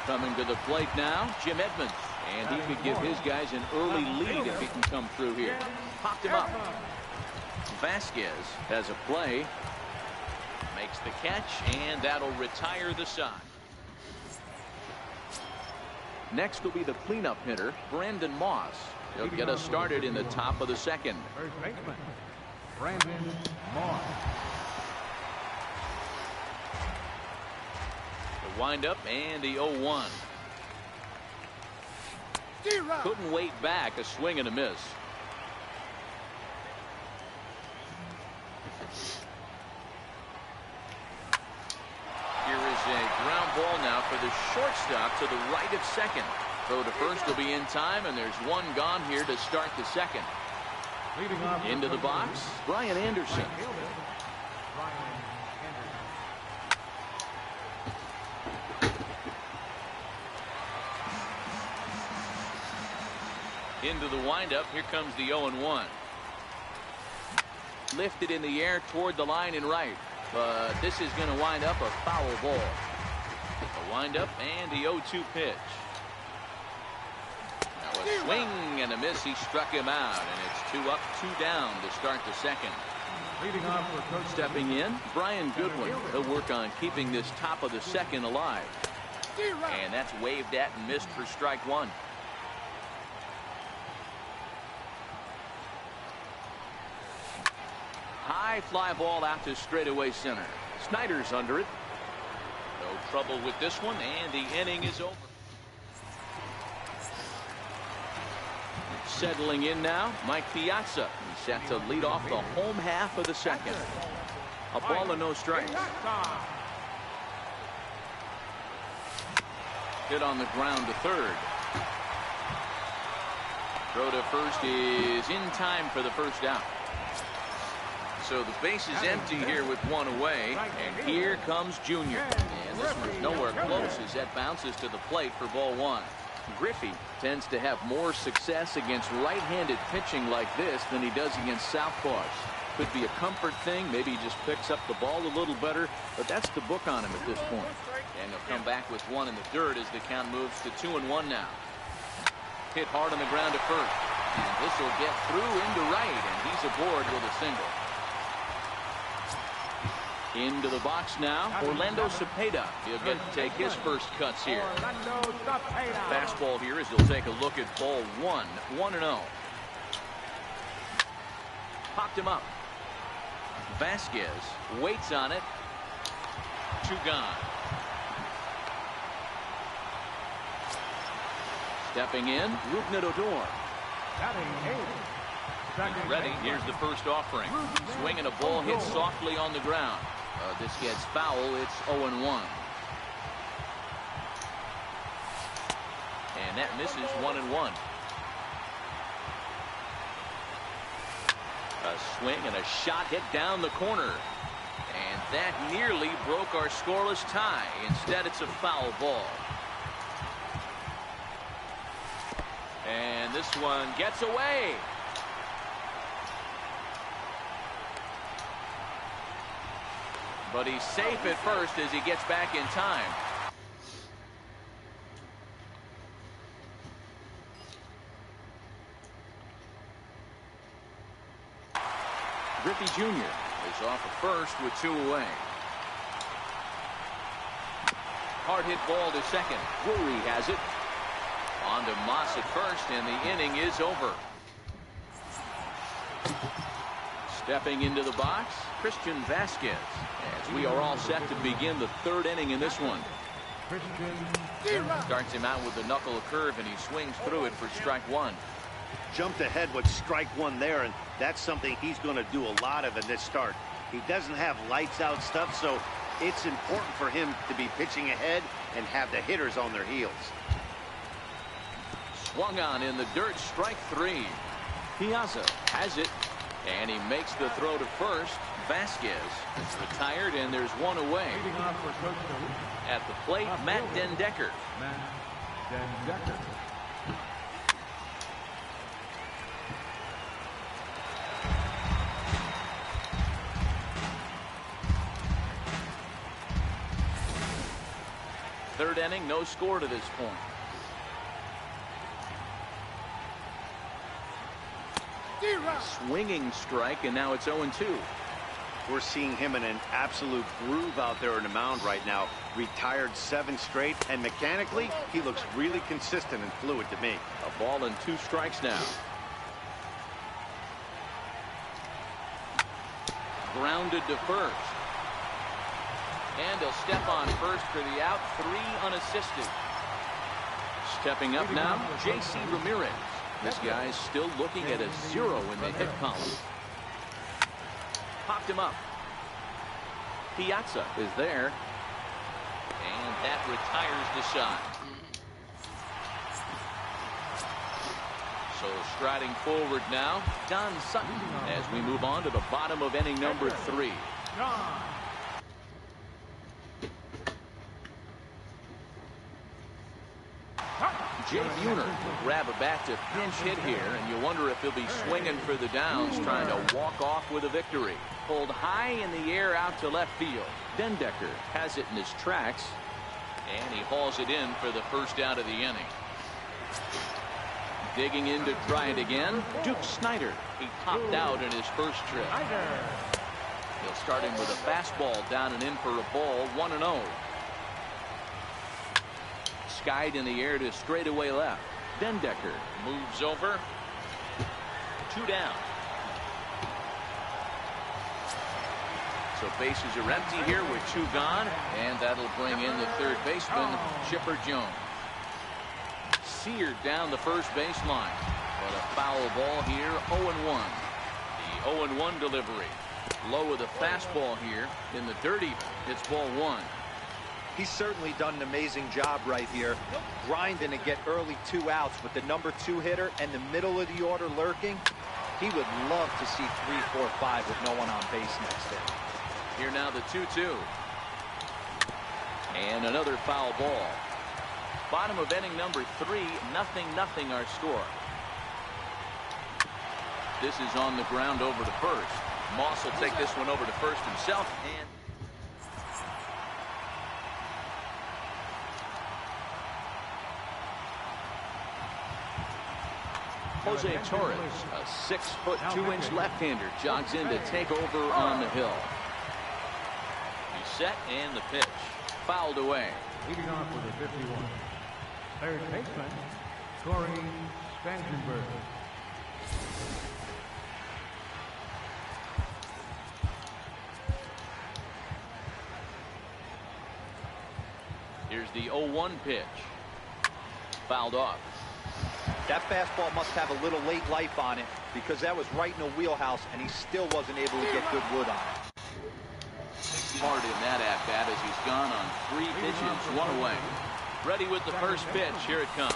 Speaker 1: Coming to the plate now, Jim Edmonds. And he could give his guys an early lead if he can come through here. Popped him up. Vasquez has a play. Makes the catch, and that'll retire the side. Next will be the cleanup hitter, Brandon Moss. He'll get us started in the top of the second.
Speaker 6: First baseman, Brandon Moss.
Speaker 1: The windup and the 0-1. Couldn't wait back. A swing and a miss. Here is a ground ball now for the shortstop to the right of second. Throw to first will be in time, and there's 1 gone here to start the second.
Speaker 6: Leading off
Speaker 1: Into the box, Brian Anderson. Into the windup. Here comes the 0-1. Lifted in the air toward the line and right. But this is going to wind up a foul ball. A windup and the 0-2 pitch. Now a swing and a miss. He struck him out, and it's 2 up, 2 down to start the second.
Speaker 6: Leading off for Coach.
Speaker 1: Stepping in, Brian Goodwin. He'll work on keeping this top of the second alive. And that's waved at and missed for strike 1. High fly ball out to straightaway center. Snyder's under it. No trouble with this one, and the inning is over. Settling in now, Mike Piazza. He's set to lead off the home half of the second. A ball and no strikes. Hit on the ground to third. Throw to first is in time for the first out. So the base is empty here with 1 away, and here comes Junior. And this one's nowhere close as that bounces to the plate for ball 1. Griffey tends to have more success against right-handed pitching like this than he does against southpaws. Could be a comfort thing. Maybe he just picks up the ball a little better, but that's the book on him at this point. And he'll come back with 1 in the dirt as the count moves to 2-1 now. Hit hard on the ground to first. And this will get through into right, and he's aboard with a single. Into the box now, Orlando Cepeda. He'll get to take his first cuts here. Fastball here as he'll take a look at ball 1, 1-0. Popped him up. Vasquez waits on it. 2 gone. Stepping in, Rougned Odor. Ready. Here's the first offering. Swinging a ball hit softly on the ground. This gets foul. It's 0-1. And that misses 1-1. A swing and a shot hit down the corner. And that nearly broke our scoreless tie. Instead, it's a foul ball. And this one gets away. But he's safe at first as he gets back in time. Griffey Jr. is off at first with 2 away. Hard hit ball to second. Drury has it. On to Moss at first, and the inning is over. Stepping into the box, Christian Vasquez, as we are all set to begin the 3rd inning in this one. Starts him out with the knuckle curve, and he swings through it for strike 1.
Speaker 5: Jumped ahead with strike 1 there, and that's something he's going to do a lot of in this start. He doesn't have lights out stuff, so it's important for him to be pitching ahead and have the hitters on their heels.
Speaker 1: Swung on in the dirt, strike 3. Piazza has it. And he makes the throw to first. Vasquez is retired, and there's one away.
Speaker 6: Leading off for Coach Coach.
Speaker 1: At the plate, Matt Dendecker.
Speaker 6: Matt Dendecker.
Speaker 1: Third inning, no score to this point. Swinging strike, and now it's 0-2.
Speaker 5: We're seeing him in an absolute groove out there in the mound right now. Retired 7 straight, and mechanically, he looks really consistent and fluid to me.
Speaker 1: A ball and 2 strikes now. Grounded to first. And he'll step on first for the out. 3 unassisted. Stepping up now, J.C. Ramirez. This guy's still looking at a 0 in the hit column. Popped him up. Piazza is there. And that retires the shot. So striding forward now, Don Sutton as we move on to the bottom of inning number 3. Jay Buhner will grab a bat to pinch hit here, and you wonder if he'll be swinging for the downs, trying to walk off with a victory. Pulled high in the air out to left field. Dendecker has it in his tracks, and he hauls it in for the first out of the inning. Digging in to try it again, Duke Snider. He topped out in his first trip. He'll start him with a fastball down and in for a ball, 1-0. Skied in the air to straightaway left. Dendecker moves over. 2 down. So bases are empty here with 2 gone, and that'll bring in the third baseman, Chipper Jones. Seared down the first baseline, but a foul ball here, 0-1. The 0-1 delivery. Low with a fastball here in the dirt even. It's ball 1.
Speaker 4: He's certainly done an amazing job right here, grinding to get early 2 outs with the number 2 hitter and the middle of the order lurking. He would love to see 3, 4, 5 with no one on base next inning.
Speaker 1: Here now the 2-2. And another foul ball. Bottom of inning number 3, 0-0 our score. This is on the ground over to first. Moss will take this one over to first himself, and Jose Torres, a 6-foot 2-inch left-hander, jogs in to take over on the hill. He's set, and the pitch fouled away.
Speaker 6: Leading off with a 51. Third baseman, Corey Spangenberg.
Speaker 1: Here's the 0-1 pitch. Fouled off.
Speaker 4: That fastball must have a little late life on it because that was right in the wheelhouse, and he still wasn't able to get good wood on it.
Speaker 1: Hard in that at-bat as he's gone on 3 pitches, 1 away. Ready with the first pitch. Here it comes.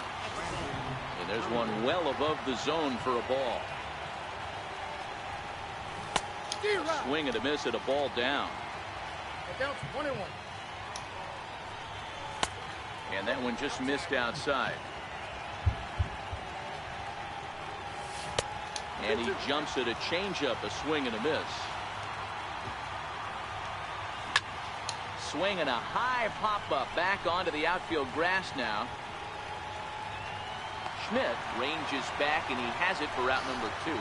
Speaker 1: And there's one well above the zone for a ball. A swing and a miss at a ball down. And that one just missed outside. And he jumps at a changeup, a swing and a miss. Swing and a high pop-up back onto the outfield grass now. Schmidt ranges back, and he has it for out number 2.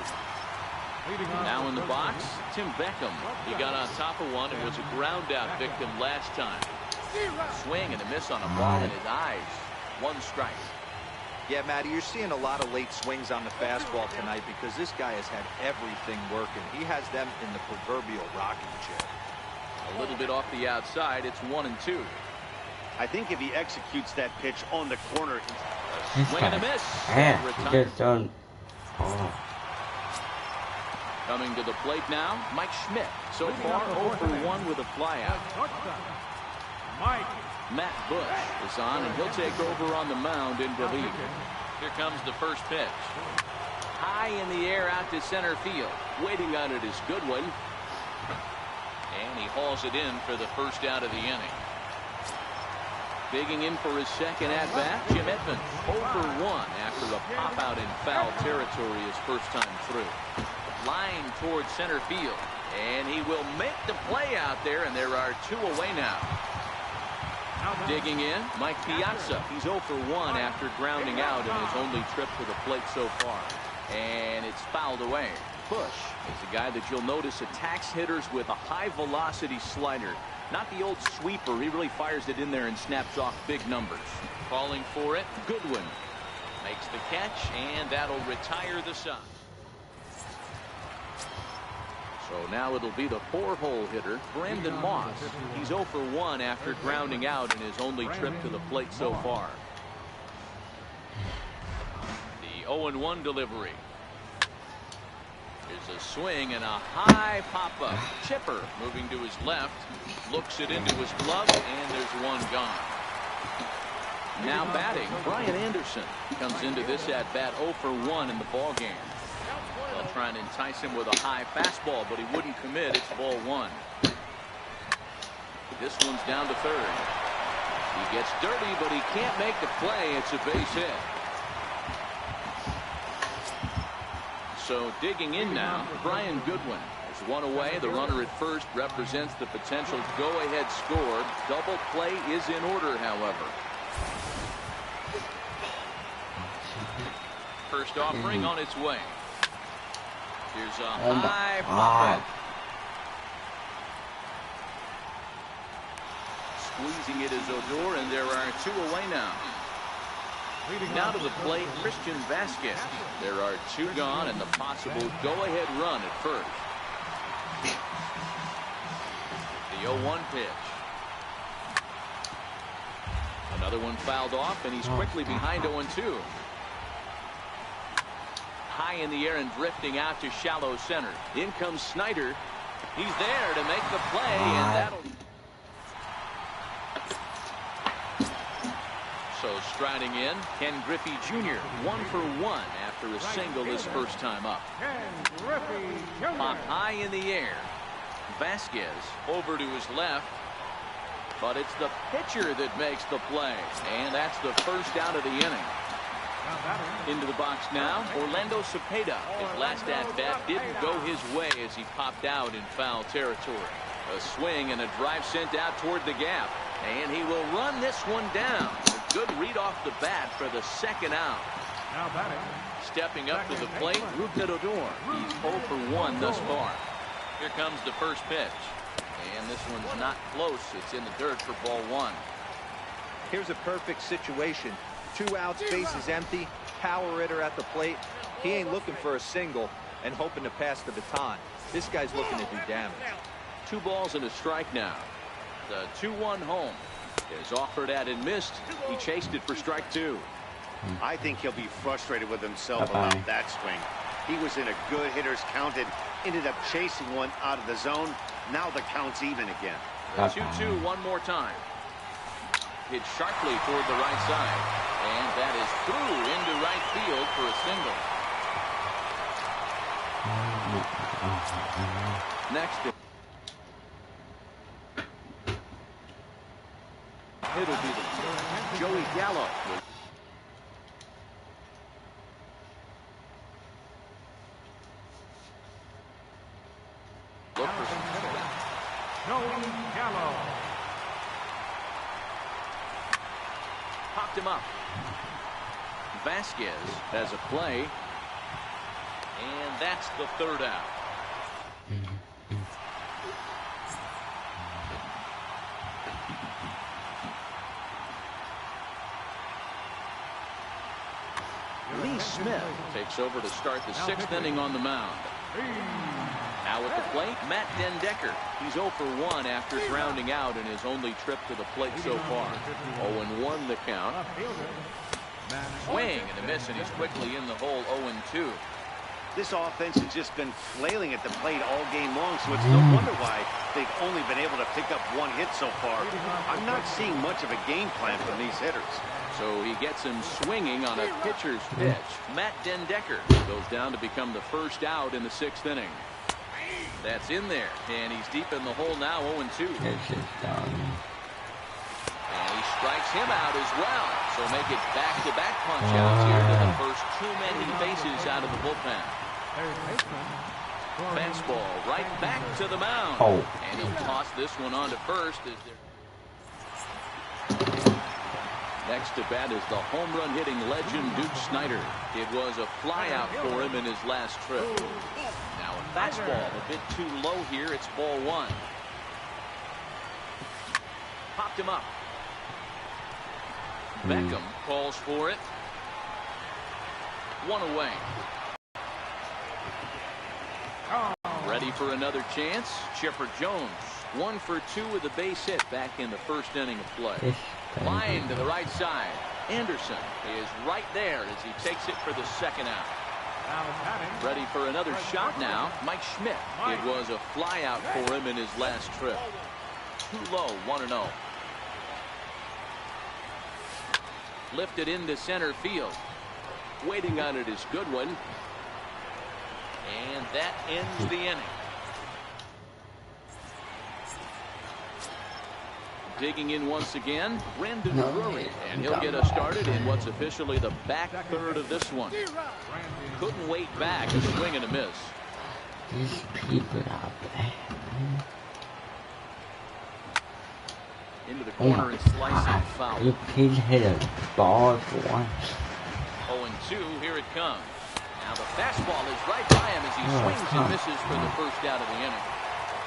Speaker 1: Now in the box, Tim Beckham. He got on top of one and was a ground-out victim last time. Swing and a miss on a ball in his eyes. 1 strike.
Speaker 4: Yeah, Matty, you're seeing a lot of late swings on the fastball tonight because this guy has had everything working. He has them in the proverbial rocking chair.
Speaker 1: A little bit off the outside. It's 1-2.
Speaker 5: I think if he executes that pitch on the corner,
Speaker 1: Swing and a miss.
Speaker 3: He gets done. Oh.
Speaker 1: Coming to the plate now, Mike Schmidt. So far, 0 for 1 with a flyout. Matt Bush is on, and he'll take over on the mound in relief. Here comes the first pitch. High in the air out to center field. Waiting on it is Goodwin. And he hauls it in for the first out of the inning. Digging in for his second at-bat, Jim Edmonds, 0 for 1 after a pop-out in foul territory his first time through. Line towards center field, and he will make the play out there, and there are 2 away now. Digging in, Mike Piazza. He's 0 for 1 after grounding out in his only trip to the plate so far. And it's fouled away. Bush is a guy that you'll notice attacks hitters with a high-velocity slider. Not the old sweeper. He really fires it in there and snaps off big numbers. Calling for it, Goodwin. Makes the catch, and that'll retire the Sox. So now it'll be the 4-hole hitter, Brandon Moss. He's 0 for 1 after grounding out in his only trip to the plate so far. The 0-1 delivery. Here's a swing and a high pop-up. Chipper moving to his left. Looks it into his glove, and there's 1 gone. Now batting, Brian Anderson comes into this at-bat 0 for 1 in the ballgame. They'll try and entice him with a high fastball, but he wouldn't commit. It's ball 1. This one's down to third. He gets dirty, but he can't make the play. It's a base hit. So digging in now, Brian Goodwin. There's 1 away. The runner at first represents the potential go-ahead score. Double play is in order, however. First offering on its way. Here's a high pop-up. Squeezing it is Odor, and there are 2 away now. Now to the plate, Christian Vasquez. There are 2 gone and the possible go-ahead run at first. The 0-1 pitch. Another one fouled off, and he's quickly behind 0-2. High in the air and drifting out to shallow center. In comes Snyder. He's there to make the play, and that'll... So striding in, Ken Griffey Jr. 1 for 1 after a single his first time up. Pop high in the air. Vasquez over to his left. But it's the pitcher that makes the play. And that's the first out of the inning. Into the box now, Orlando Cepeda. His last at-bat didn't go his way as he popped out in foul territory. A swing and a drive sent out toward the gap. And he will run this one down. A good read off the bat for the second out. Stepping up to the plate, Rougned Odor. He's 0 for 1 thus far. Here comes the first pitch. And this one's not close. It's in the dirt for ball 1.
Speaker 4: Here's a perfect situation. 2 outs, bases empty, power hitter at the plate. He ain't looking for a single and hoping to pass the baton. This guy's looking to do damage.
Speaker 1: 2 balls and a strike now. The 2-1 home is offered at and missed. He chased it for strike 2.
Speaker 5: I think he'll be frustrated with himself about that swing. He was in a good hitter's count and ended up chasing one out of the zone. Now the count's even again.
Speaker 1: The 2-2 one more time. Hit sharply toward the right side. And that is through into right field for a single. Next. It'll be the Joey Gallo. Look for some
Speaker 6: Joey Gallo.
Speaker 1: popped him up. Vasquez has a play. And that's the third out. Lee Smith takes over to start the 6th inning on the mound. Now at the plate, Matt Den Decker. He's 0 for 1 after grounding out in his only trip to the plate so far. 0-1 the count. Swing and a miss, and he's quickly in the hole. 0-2.
Speaker 5: This offense has just been flailing at the plate all game long, so it's no wonder why they've only been able to pick up 1 hit so far. I'm not seeing much of a game plan from these hitters.
Speaker 1: So he gets him swinging on a pitcher's pitch. Matt Dendecker goes down to become the first out in the 6th inning. That's in there, and he's deep in the hole now, 0-2.
Speaker 3: This is done.
Speaker 1: And he strikes him out as well. So make it back-to-back punch-outs here to the first too many bases out of the bullpen. Fastball right back to the mound.
Speaker 3: Oh.
Speaker 1: And he'll toss this one on to first. Next to bat is the home run hitting legend Duke Snider. It was a flyout for him in his last trip. Now a fastball a bit too low here. It's ball 1. Popped him up. Beckham calls for it. 1 away. Ready for another chance. Chipper Jones 1 for 2 with a base hit back in the 1st inning of play. Line to the right side. Anderson is right there as he takes it for the 2nd out. Ready for another shot now. Mike Schmidt. It was a flyout for him in his last trip. Too low. 1-0. Lifted into center field. Waiting on it is Goodwin. And that ends the inning. Digging in once again, Brandon Drury, and he'll get us started in what's officially the back third of this one. Couldn't wait back, a swing and a miss.
Speaker 3: These people out there.
Speaker 1: Into the corner and slicing foul.
Speaker 3: You kid hit a ball for once.
Speaker 1: 0-2, here it comes. Now the fastball is right by him as he swings and misses for the first out of the inning.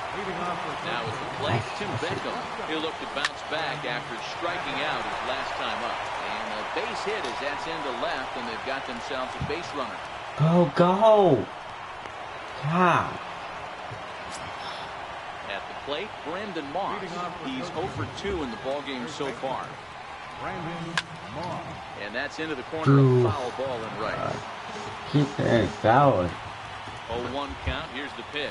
Speaker 1: Now at the plate, Tim Beckham. He'll look to bounce back after striking out his last time up. And a base hit as that's into left, and they've got themselves a base runner.
Speaker 3: Go, go! God.
Speaker 1: At the plate, Brandon Moss. He's 0 for 2 in the ballgame so far. And that's into the corner, a foul ball and right.
Speaker 3: Keep it foul.
Speaker 1: 0-1 count. Here's the pitch.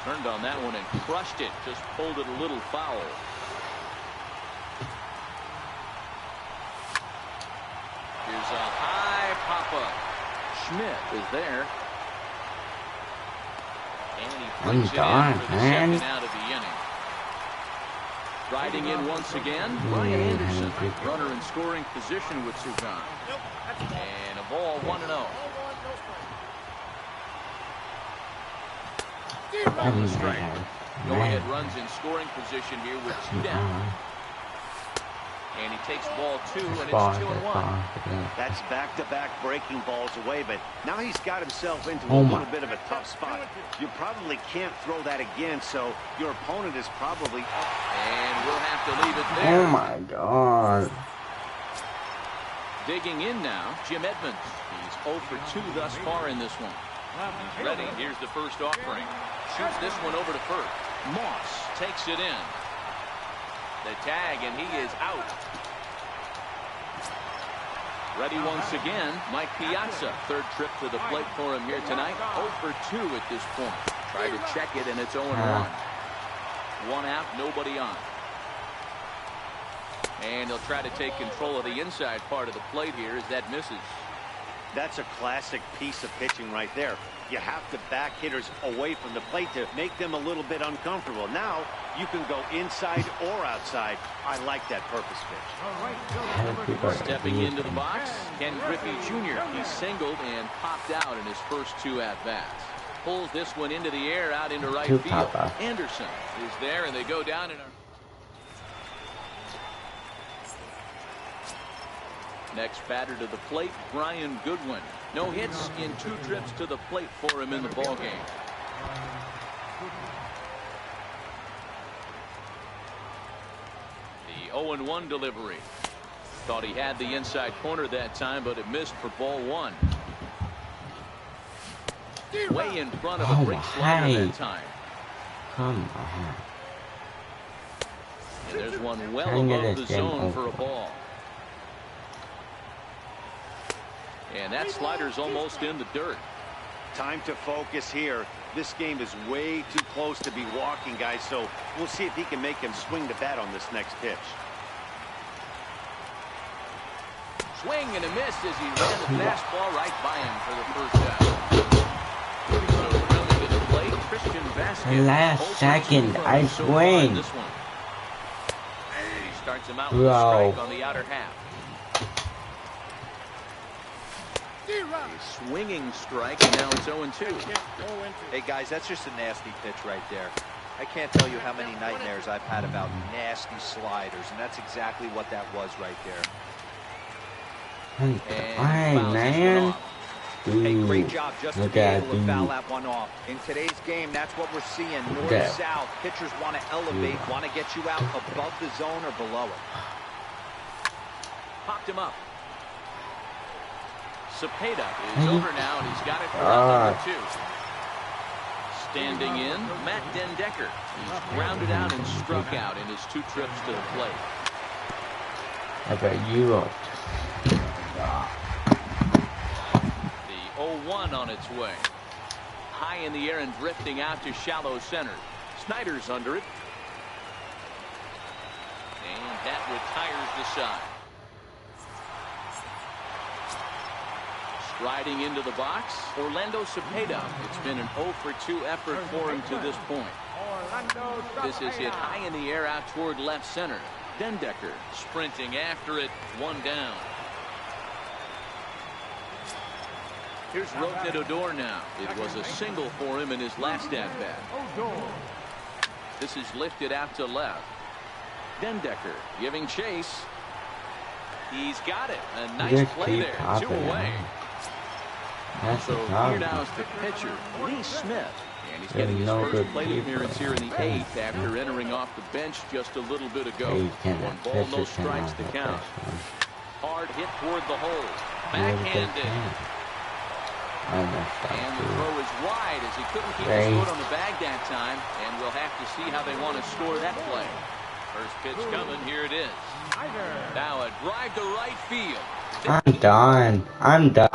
Speaker 1: Turned on that one and crushed it. Just pulled it a little foul. Here's a high pop-up. Schmidt is there. And he brings it in for the 2nd out of the inning. Riding in once again, Ryan Anderson. Runner in scoring position with 2 gone. And a ball 1-0. On the strike. Go ahead runs in scoring position here with 2 down. And he takes ball 2 and it's 2-1.
Speaker 5: That's back-to-back breaking balls away, but now he's got himself into a little bit of a tough spot. You probably can't throw that again, so your opponent is probably up.
Speaker 1: And we'll have to leave it there.
Speaker 3: Oh my God.
Speaker 1: Digging in now, Jim Edmonds. He's 0 for 2 thus far in this one. He's ready. Here's the first offering. Shoots this one over to first. Moss takes it in. The tag, and he is out. Ready once again, Mike Piazza. 3rd trip to the plate for him here tonight. 0 for 2 at this point. Try to check it, and it's 0-1. 1 out, nobody on. And he'll try to take control of the inside part of the plate here as that misses.
Speaker 5: That's a classic piece of pitching right there. You have to back hitters away from the plate to make them a little bit uncomfortable. Now you can go inside or outside. I like that purpose pitch.
Speaker 1: Stepping into the box, Ken Griffey Jr. He's singled and popped out in his first 2 at-bats. Pulls this one into the air out into right field. Anderson is there, and they go down and are... Next batter to the plate, Brian Goodwin. No hits in 2 trips to the plate for him in the ballgame. The 0-1 delivery. Thought he had the inside corner that time, but it missed for ball 1. Way in front of a great slider that time.
Speaker 3: Come on.
Speaker 1: And there's one well above the zone for a ball. And that slider's almost in the dirt.
Speaker 5: Time to focus here. This game is way too close to be walking, guys, so we'll see if he can make him swing the bat on this next pitch.
Speaker 1: Swing and a miss as he ran the fastball right by him for the first out. So coming to the plate, Christian Vasquez.
Speaker 3: Last second, I swing.
Speaker 1: He starts him out with a strike on the outer half. A swinging strike, and now it's 0-2.
Speaker 4: Hey, guys, that's just a nasty pitch right there. I can't tell you how many nightmares I've had about nasty sliders, and that's exactly what that was right there.
Speaker 3: Hey, man.
Speaker 4: Hey, great job just to be able to foul that one off. In today's game, that's what we're seeing. North-south, pitchers want to elevate, want to get you out above the zone or below it.
Speaker 1: Popped him up. Cepeda is over now, and he's got it for number 2. Standing in, Matt Dendecker. He's grounded out and struck out in his 2 trips to the plate.
Speaker 3: I bet you up.
Speaker 1: The 0-1 on its way. High in the air and drifting out to shallow center. Snyder's under it. And that retires the side. Riding into the box, Orlando Cepeda. It's been an 0-for-2 effort for him to this point. This is hit high in the air out toward left center. Dendecker sprinting after it, 1 down. Here's Rougned Odor now. It was a single for him in his last at-bat. This is lifted out to left. Dendecker giving chase. He's got it. A nice play there. 2 away. So here now is the pitcher, Lee Smith. And he's getting his first plate appearance here in the 8th after entering off the bench just a little bit ago. 1 ball, no strikes to count. Hard hit toward the hole. Backhanded. And the throw is wide as he couldn't keep his foot on the bag that time. And we'll have to see how they want to score that play. First pitch coming. Here it is. Now a drive to right field.
Speaker 3: I'm done.